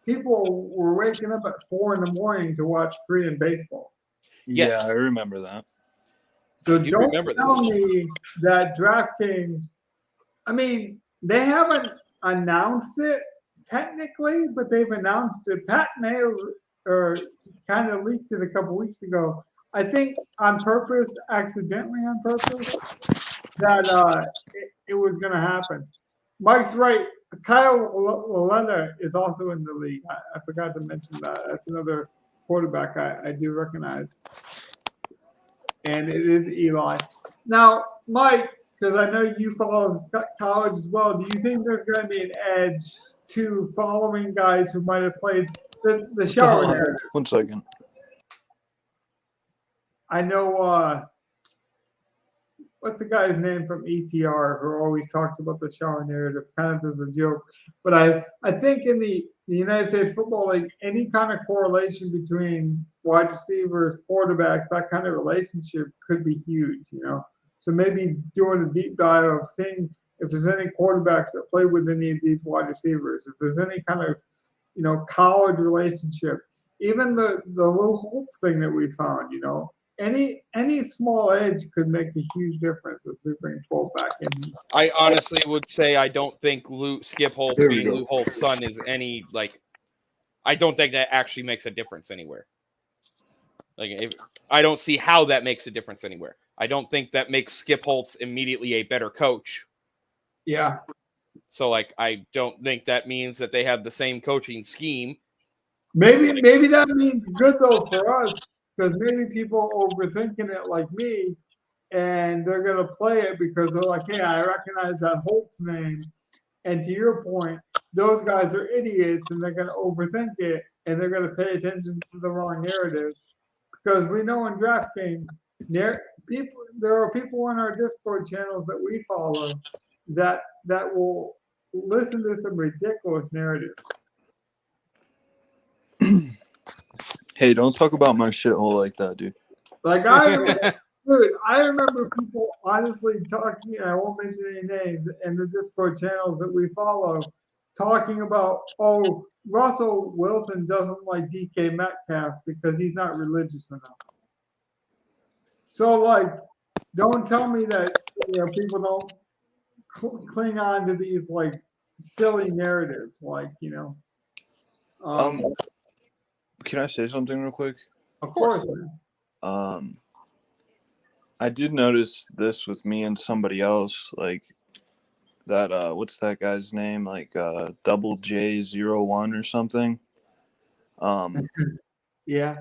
[SPEAKER 1] people were waking up at 4 a.m. to watch Korean baseball.
[SPEAKER 3] Yes.
[SPEAKER 2] Yeah, I remember that.
[SPEAKER 1] So
[SPEAKER 3] You
[SPEAKER 1] don't
[SPEAKER 3] remember
[SPEAKER 1] tell
[SPEAKER 3] this.
[SPEAKER 1] me that Draftkings, I mean, they haven't announced it technically, but they've announced it. Pat Mayo kind of leaked it a couple weeks ago. I think on purpose, accidentally on purpose, that it was going to happen. Mike's right. Kyle Laletta is also in the league. I forgot to mention that. That's another quarterback I do recognize. And it is Eli. Now, Mike, because I know you follow college as well, do you think there's going to be an edge to following guys who might have played the shower narrative?
[SPEAKER 2] 1 second.
[SPEAKER 1] I know, what's the guy's name from ETR who always talks about the shower narrative kind of as a joke. But I think in the United States Football League, any kind of correlation between wide receivers, quarterbacks, that kind of relationship could be huge, you know. So maybe doing a deep dive of seeing if there's any quarterbacks that play with any of these wide receivers, if there's any kind of, you know, college relationship, even the Lou Holtz thing that we found, you know. Any small edge could make a huge difference as we bring 12 back in.
[SPEAKER 3] I honestly would say I don't think Skip Holtz being Lou Holtz's son is any, like, I don't think that actually makes a difference anywhere. Like, I don't see how that makes a difference anywhere. I don't think that makes Skip Holtz immediately a better coach.
[SPEAKER 1] Yeah.
[SPEAKER 3] So, like, I don't think that means that they have the same coaching scheme.
[SPEAKER 1] Maybe that means good, though, for us. Because maybe people overthinking it like me, and they're going to play it because they're like, hey, I recognize that Holtz name. And to your point, those guys are idiots, and they're going to overthink it, and they're going to pay attention to the wrong narrative. Because we know in Draftkings, there are people in our Discord channels that we follow that will listen to some ridiculous narratives.
[SPEAKER 2] Hey, don't talk about my shithole like that, dude.
[SPEAKER 1] Like I remember people honestly talking, and I won't mention any names, in the Discord channels that we follow, talking about, oh, Russell Wilson doesn't like DK Metcalf because he's not religious enough. So, like, don't tell me that, you know, people don't cling on to these, like, silly narratives, like, you know.
[SPEAKER 2] Can I say something real quick?
[SPEAKER 1] Of course.
[SPEAKER 2] I did notice this with me and somebody else, like that. What's that guy's name? Like Double J01 or something.
[SPEAKER 1] Yeah.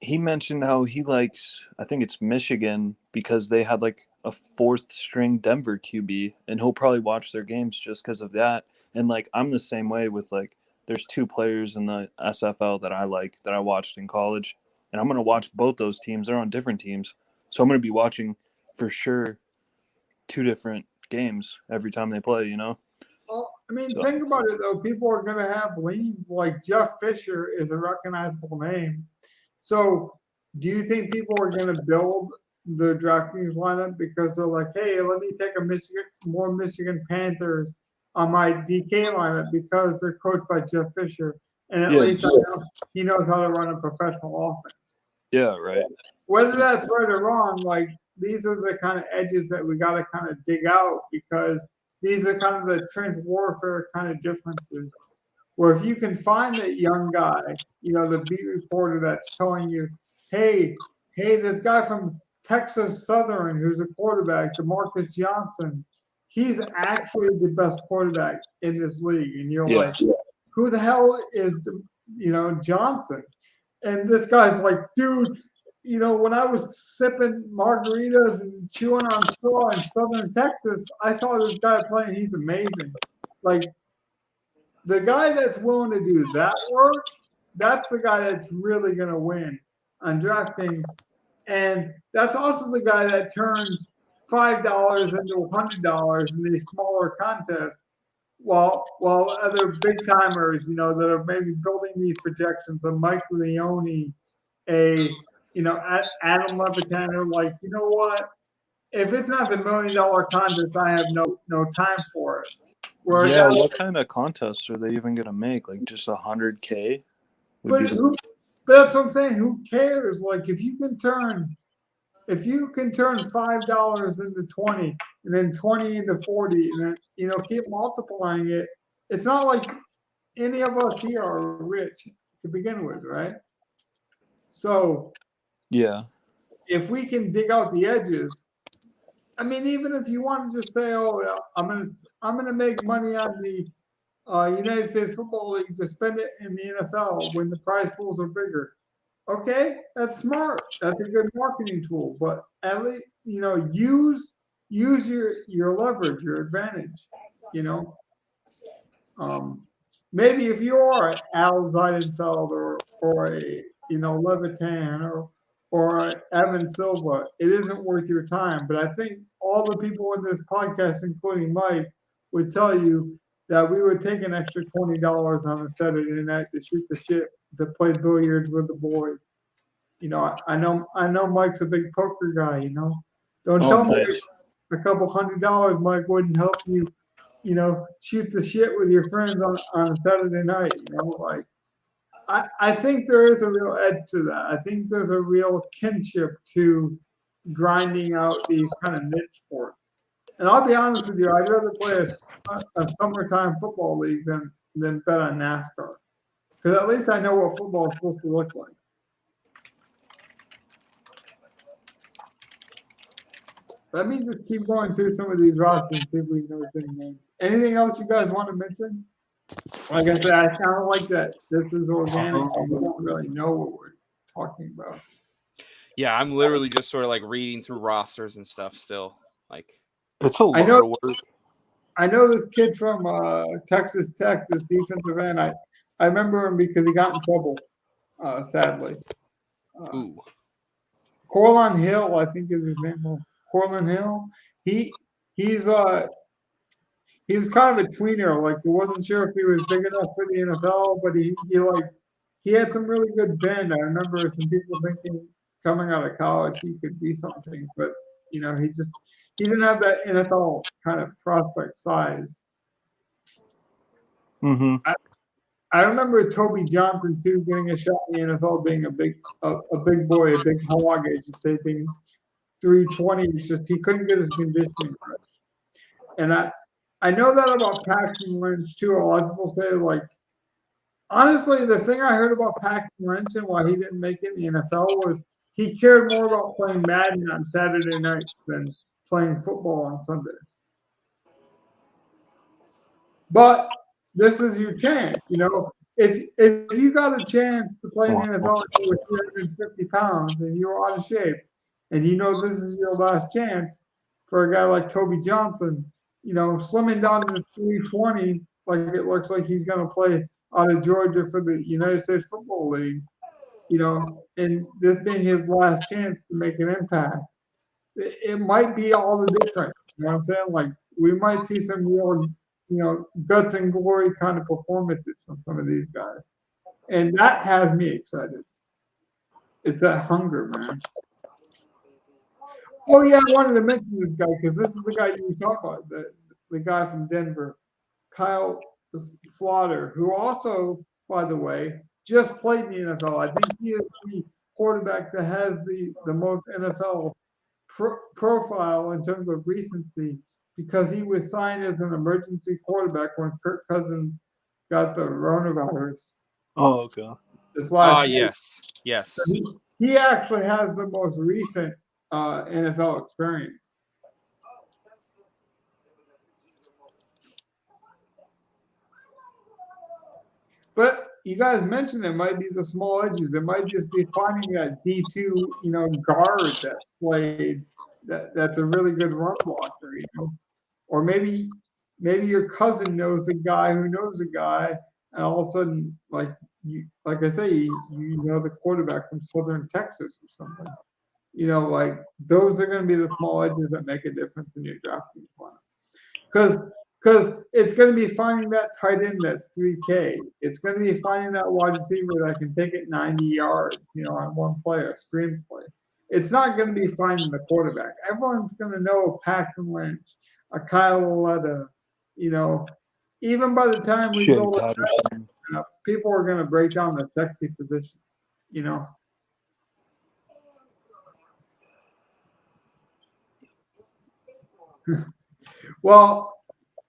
[SPEAKER 4] he mentioned how he likes, I think it's Michigan, because they had like a fourth string Denver QB, and he'll probably watch their games just because of that. And like, I'm the same way with like, there's 2 players in the SFL that I like that I watched in college, and I'm going to watch both those teams. They're on different teams. So I'm going to be watching for sure 2 different games every time they play, you know?
[SPEAKER 1] Well, I mean,
[SPEAKER 4] So-
[SPEAKER 1] think about it though. People are going to have leans. Like Jeff Fisher is a recognizable name. So, do you think people are going to build the Draftkings lineup because they're like, hey, let me take more Michigan Panthers on my DK lineup because they're coached by Jeff Fisher, and at least I know he knows how to run a professional offense.
[SPEAKER 4] Yeah, right.
[SPEAKER 1] Whether that's right or wrong, like these are the kind of edges that we got to kind of dig out because these are kind of the trench warfare kind of differences. Where if you can find that young guy, you know, the beat reporter that's telling you, hey, this guy from Texas Southern who's a quarterback, Toby Johnson, he's actually the best quarterback in this league. And you're like, who the hell is, Johnson? And this guy's like, dude, you know, when I was sipping margaritas and chewing on straw in Southern Texas, I saw this guy playing. He's amazing. Like, the guy that's willing to do that work, that's the guy that's really going to win on DraftKings. And that's also the guy that turns $5 into $100 in these smaller contests, while other big timers, you know, that are maybe building these projections, a Mike Leone, Adam Levitan, are like, you know what? If it's not the $1 million contest, I have no time for it.
[SPEAKER 4] Whereas what kind of contests are they even going to make? Like just $100K?
[SPEAKER 1] But that's what I'm saying. Who cares? Like if you can turn $5 into 20 and then 20 into 40 and then keep multiplying it, it's not like any of us here are rich to begin with, right? So
[SPEAKER 4] yeah,
[SPEAKER 1] if we can dig out the edges, I mean, even if you want to just say, "Oh, I'm gonna make money on the United States Football League to spend it in the NFL when the prize pools are bigger," okay, that's smart. That's a good marketing tool. But at least use your leverage, your advantage. Maybe if you are an Al Zeidenfeld or a Levitan or Evan Silva, it isn't worth your time. But I think all the people in this podcast, including Mike, would tell you that we would take an extra $20 on a Saturday night to shoot the shit, to play billiards with the boys. I know Mike's a big poker guy. Don't tell me a couple $100, Mike, wouldn't help you. Shoot the shit with your friends on a Saturday night. I think there is a real edge to that. I think there's a real kinship to grinding out these kind of niche sports. And I'll be honest with you, I'd rather play a summertime football league than bet on NASCAR. Because at least I know what football is supposed to look like. Let me just keep going through some of these rosters and see if we know any names. Anything else you guys want to mention? Like I said, I kind of like that this is organic and we don't really know what we're talking about.
[SPEAKER 3] Yeah, I'm literally just sort of like reading through rosters and stuff still. Like,
[SPEAKER 4] it's a lot of work.
[SPEAKER 1] I know this kid from Texas Tech, this defensive end. I remember him because he got in trouble, sadly. Corlon Hill, I think is his name. Corlon Hill. He was kind of a tweener. Like he wasn't sure if he was big enough for the NFL, but he had some really good bend. I remember some people thinking coming out of college he could be something, but he didn't have that NFL kind of prospect size.
[SPEAKER 4] Mm-hmm.
[SPEAKER 1] I remember Toby Johnson too getting a shot in the NFL, being a big boy, a big hog, as you say, being 320. It's just he couldn't get his conditioning right. And I know that about Paxton Lynch too. A lot of people say, like, honestly, the thing I heard about Paxton Lynch and why he didn't make it in the NFL was he cared more about playing Madden on Saturday nights than playing football on Sundays. But this is your chance, if you got a chance to play in the NFL with 350 pounds and you're out of shape, and you know this is your last chance for a guy like Toby Johnson, slimming down to 320, like it looks like he's going to play out of Georgia for the United States Football League, and this being his last chance to make an impact, it might be all the difference. You know what I'm saying? Like, we might see some real, guts and glory kind of performances from some of these guys. And that has me excited. It's that hunger, man. Oh, yeah, I wanted to mention this guy because this is the guy you were talking about, the guy from Denver, Kyle Slaughter, who also, by the way, just played in the NFL. I think he is the quarterback that has the most NFL profile in terms of recency because he was signed as an emergency quarterback when Kirk Cousins got the coronavirus.
[SPEAKER 4] Oh, okay.
[SPEAKER 3] Yes.
[SPEAKER 1] So he actually has the most recent NFL experience. But you guys mentioned it might be the small edges. It might just be finding that D2, guard that played that's a really good run blocker, Or maybe your cousin knows a guy who knows a guy, and all of a sudden, like I say, you know the quarterback from Southern Texas or something. Like those are going to be the small edges that make a difference in your drafting plan. Because it's going to be finding that tight end that's 3K. It's going to be finding that wide receiver that can take it 90 yards, on one play, a screen play. It's not going to be finding the quarterback. Everyone's going to know a Paxton Lynch, a Kyle Aletta, even by the time we build it, people are going to break down the sexy position, Well,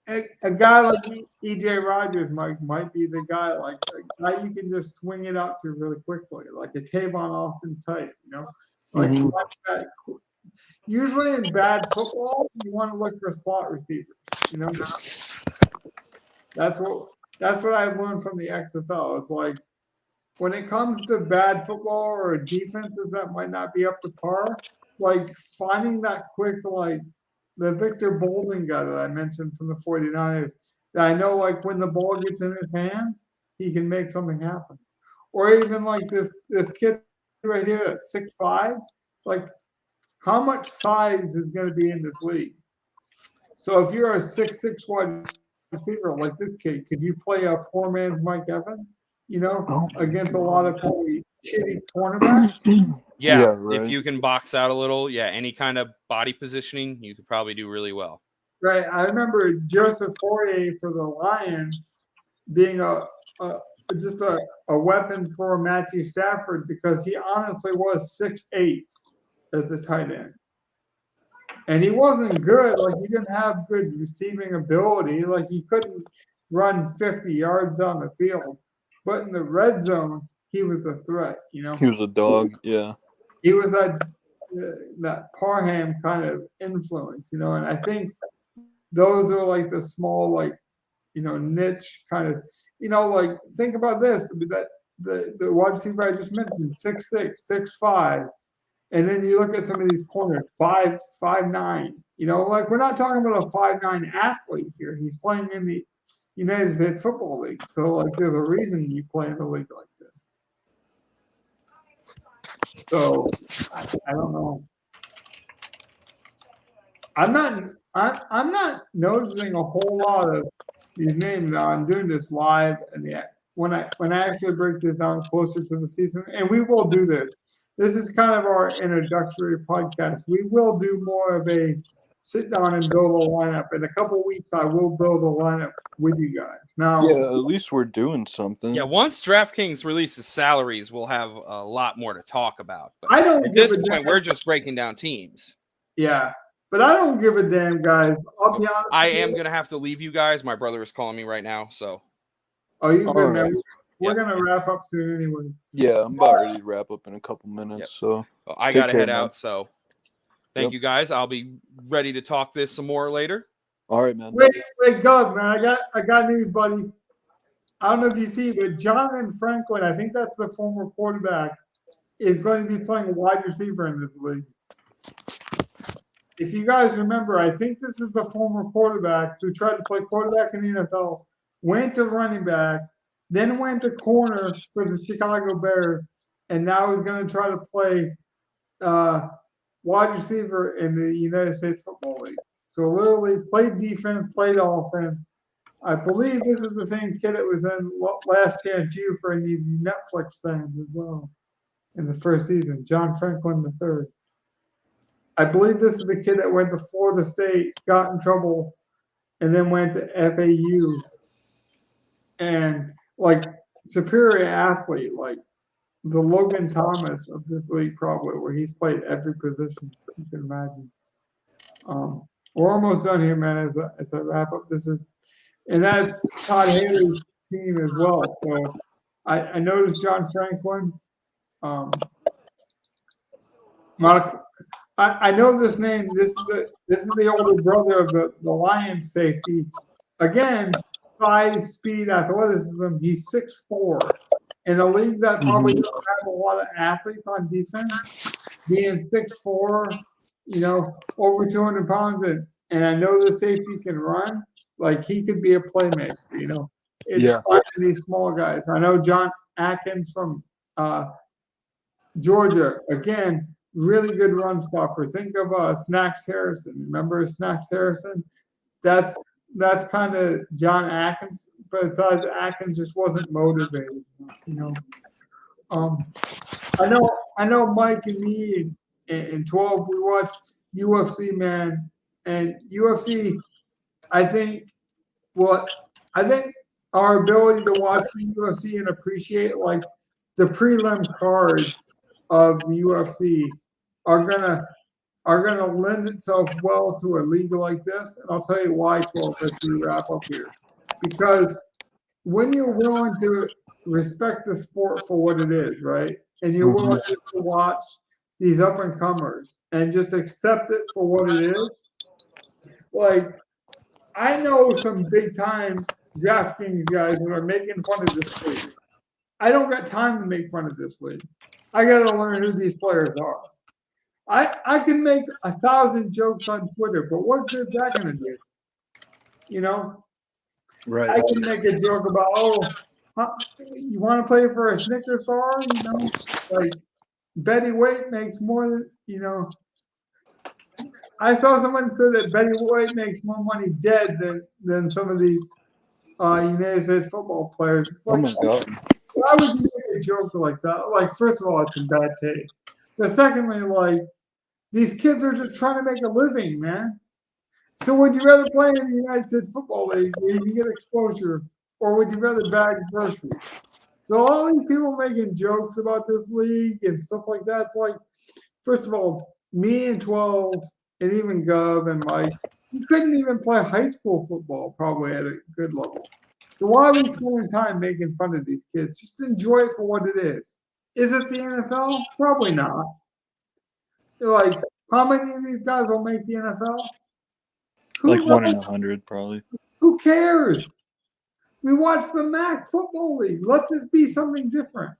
[SPEAKER 1] a guy like E.J. Rogers might be the guy, like a guy you can just swing it out to really quickly, like a Tavon Austin type, Like that. Usually in bad football, you want to look for slot receivers, That's what I've learned from the XFL. It's like when it comes to bad football or defenses that might not be up to par, like finding that quick, like the Victor Bolden guy that I mentioned from the 49ers, that I know, like, when the ball gets in his hands, he can make something happen. Or even like this kid right here at 6'5", like, how much size is going to be in this league? So if you're a 6'6" wide receiver like this kid, could you play a poor man's Mike Evans, against a lot of probably shitty cornerbacks?
[SPEAKER 3] Yeah,
[SPEAKER 4] right.
[SPEAKER 3] If you can box out a little, any kind of body positioning, you could probably do really well.
[SPEAKER 1] Right. I remember Joseph Fourier for the Lions being just a weapon for Matthew Stafford because he honestly was 6'8" as a tight end. And he wasn't good. Like, he didn't have good receiving ability. Like, he couldn't run 50 yards on the field. But in the red zone, he was a threat,
[SPEAKER 4] He was a dog, yeah.
[SPEAKER 1] He was that Parham kind of influence, and I think those are like the small, like, niche kind of, like, think about this, that the wide receiver I just mentioned, 6'6", 6'5", and then you look at some of these corners, 5'9", like, we're not talking about a 5'9" athlete here. He's playing in the United States Football League, so, like, there's a reason you play in a league like this. So I don't know. I'm not noticing a whole lot of these names now. I'm doing this live, and when I actually break this down closer to the season, and we will do this. This is kind of our introductory podcast. We will do more of a sit down and build a lineup. In a couple of weeks, I will build a lineup with you guys. Now,
[SPEAKER 4] yeah, at least we're doing something.
[SPEAKER 3] Yeah, once DraftKings releases salaries, we'll have a lot more to talk about. But
[SPEAKER 1] I don't.
[SPEAKER 3] At this point, we're just breaking down teams.
[SPEAKER 1] Yeah, but I don't give a damn, guys. I'll be honest.
[SPEAKER 3] I am gonna have to leave you guys. My brother is calling me right now. So.
[SPEAKER 1] Oh, you good, man?
[SPEAKER 4] Right.
[SPEAKER 1] We're gonna wrap up soon, anyways.
[SPEAKER 4] Yeah, I'm about ready to wrap up in a couple minutes.
[SPEAKER 3] Yep.
[SPEAKER 4] So
[SPEAKER 3] Well, I gotta head out.
[SPEAKER 4] Man.
[SPEAKER 3] So thank you guys. I'll be ready to talk this some more later.
[SPEAKER 4] All right, man.
[SPEAKER 1] Wait, Gov, man. I got news, buddy. I don't know if you see, but Jonathan Franklin, I think that's the former quarterback, is going to be playing wide receiver in this league. If you guys remember, I think this is the former quarterback who tried to play quarterback in the NFL, went to running back, then went to corner for the Chicago Bears, and now is going to try to play wide receiver in the United States Football League. So literally played defense, played offense. I believe this is the same kid that was in Last Chance U for any Netflix fans as well in the first season, John Franklin III. I believe this is the kid that went to Florida State, got in trouble, and then went to FAU. And like superior athlete, like the Logan Thomas of this league, probably, where he's played every position you can imagine. We're almost done here, man. As I wrap up, and that's Todd Haley's team as well. So I noticed John Franklin. I know this name. This is the older brother of the Lions safety. Again, size, speed, athleticism. He's 6'4". In a league that probably doesn't have a lot of athletes on defense, being 6'4", over 200 pounds, and I know the safety can run. Like he could be a playmaker. It's finding these small guys. I know John Atkins from Georgia. Again, really good run stopper. Think of Snacks Harrison. Remember Snacks Harrison? That's kind of John Atkins. But besides, Atkins just wasn't motivated. I know Mike and me in 12 we watched UFC, man, and UFC. I think our ability to watch the UFC and appreciate like the prelim cards of the UFC are gonna lend itself well to a league like this. And I'll tell you why, 12, as we wrap up here. Because when you're willing to respect the sport for what it is, right? And you're willing to watch these up and comers and just accept it for what it is. Like, I know some big time Draftkings guys that are making fun of this league. I don't got time to make fun of this league. I got to learn who these players are. I can make 1,000 jokes on Twitter, but what good is that going to do?
[SPEAKER 4] Right.
[SPEAKER 1] I can make a joke about, you want to play for a Snickers bar? Like Betty White makes more than, I saw someone say that Betty White makes more money dead than some of these United States football players. It's like,
[SPEAKER 4] oh my God.
[SPEAKER 1] Why would you make a joke like that? Like, first of all, it's in bad taste. But secondly, like, these kids are just trying to make a living, man. So would you rather play in the United States Football League where you can get exposure, or would you rather bag groceries? So all these people making jokes about this league and stuff like that, it's like, first of all, me and 12 and even Gov and Mike, you couldn't even play high school football probably at a good level. So why are we spending time making fun of these kids? Just enjoy it for what it is. Is it the NFL? Probably not. Like, how many of these guys will make the NFL?
[SPEAKER 4] Like 1 in 100, probably.
[SPEAKER 1] Who cares? We watch the MAC Football League. Let this be something different.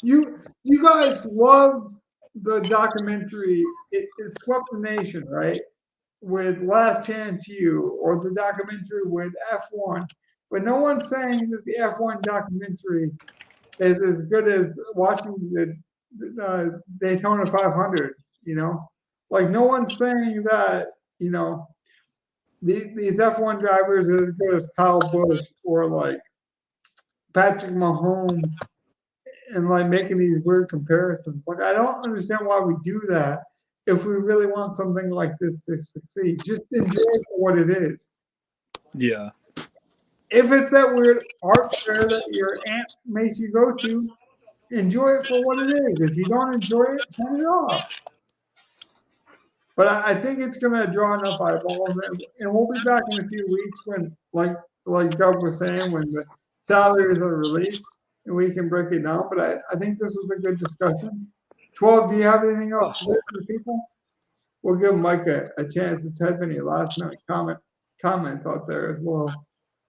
[SPEAKER 1] You guys love the documentary. It swept the nation, right? With Last Chance U, or the documentary with F1. But no one's saying that the F1 documentary is as good as watching the Daytona 500, Like, no one's saying that, these F1 drivers are as good as Kyle Busch or, like, Patrick Mahomes, and, like, making these weird comparisons. Like, I don't understand why we do that if we really want something like this to succeed. Just enjoy it for what it is.
[SPEAKER 4] Yeah.
[SPEAKER 1] If it's that weird art fair that your aunt makes you go to, enjoy it for what it is. If you don't enjoy it, turn it off. But I think it's going to draw enough eyeballs, and we'll be back in a few weeks when, like Doug was saying, when the salaries are released, and we can break it down. But I think this was a good discussion. 12, do you have anything else to say to the people? We'll give Mike a chance to type any last minute comments out there as well.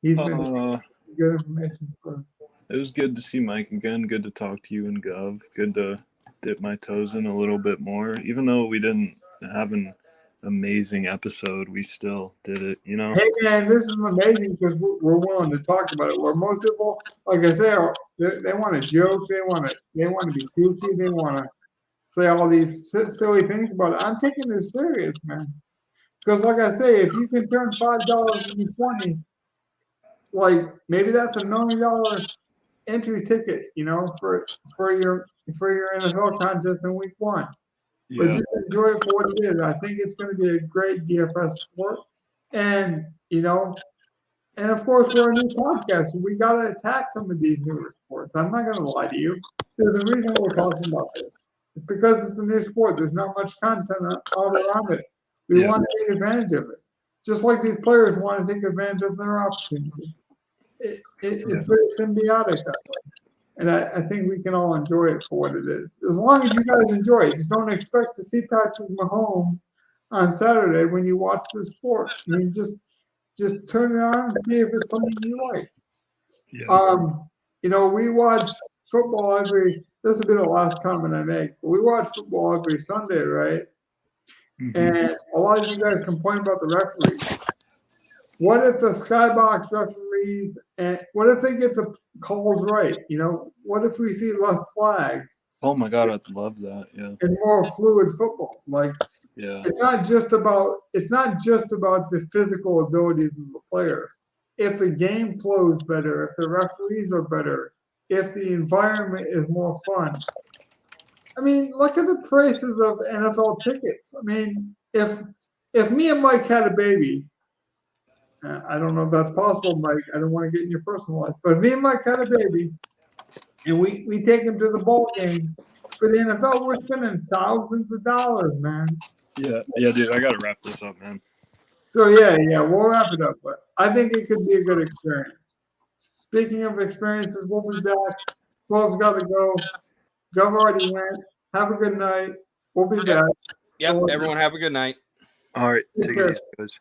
[SPEAKER 1] He's been good information for us.
[SPEAKER 4] It was good to see Mike again. Good to talk to you and Gov. Good to dip my toes in a little bit more. Even though we didn't have an amazing episode, we still did it, you know?
[SPEAKER 1] Hey, man, this is amazing because we're willing to talk about it. Where most people, like I say, they want to joke, they want to be goofy, they want to say all these silly things about it. I'm taking this serious, man. Because, like I say, if you can turn $5 into 20, like maybe that's $1 million entry ticket, you know, for your NFL contest in week 1. But
[SPEAKER 4] Yeah.
[SPEAKER 1] just enjoy it for what it is. I think it's going to be a great DFS sport, and you know, and of course we're a new podcast, so we got to attack some of these newer sports. I'm not going to lie to you. There's a reason we're talking about this. It's because it's a new sport. There's not much content all around it. We want to take advantage of it, just like these players want to take advantage of their opportunity. It's very symbiotic that way. And I think we can all enjoy it for what it is. As long as you guys enjoy it. Just don't expect to see Patrick Mahomes on Saturday when you watch this sport. I mean, just turn it on and see if it's something you like.
[SPEAKER 4] Yeah.
[SPEAKER 1] You know, we watch football this will be the last comment I make. But we watch football every Sunday, right?
[SPEAKER 4] Mhm.
[SPEAKER 1] And a lot of you guys complain about the referees. What if the skybox referees, and what if they get the calls right? You know, what if we see less flags
[SPEAKER 4] Oh my God, I'd love that. Yeah.
[SPEAKER 1] and more fluid football? Like
[SPEAKER 4] Yeah.
[SPEAKER 1] it's not just about the physical abilities of the player. If the game flows better, if the referees are better, if the environment is more fun. I mean, look at the prices of NFL tickets. I mean, if me and Mike had a baby. I don't know if that's possible, Mike. I don't want to get in your personal life. But me and Mike had a baby, and we take him to the ball game for the NFL. We're spending thousands of dollars, man.
[SPEAKER 4] Yeah. Yeah, dude, I got to wrap this up, man.
[SPEAKER 1] So, yeah, we'll wrap it up. But I think it could be a good experience. Speaking of experiences, we'll be back. 12's got to go. Gov already went. Have a good night. We'll be back.
[SPEAKER 3] Yep. Everyone have a good night.
[SPEAKER 4] All right. Take
[SPEAKER 1] Okay.
[SPEAKER 4] it easy, guys.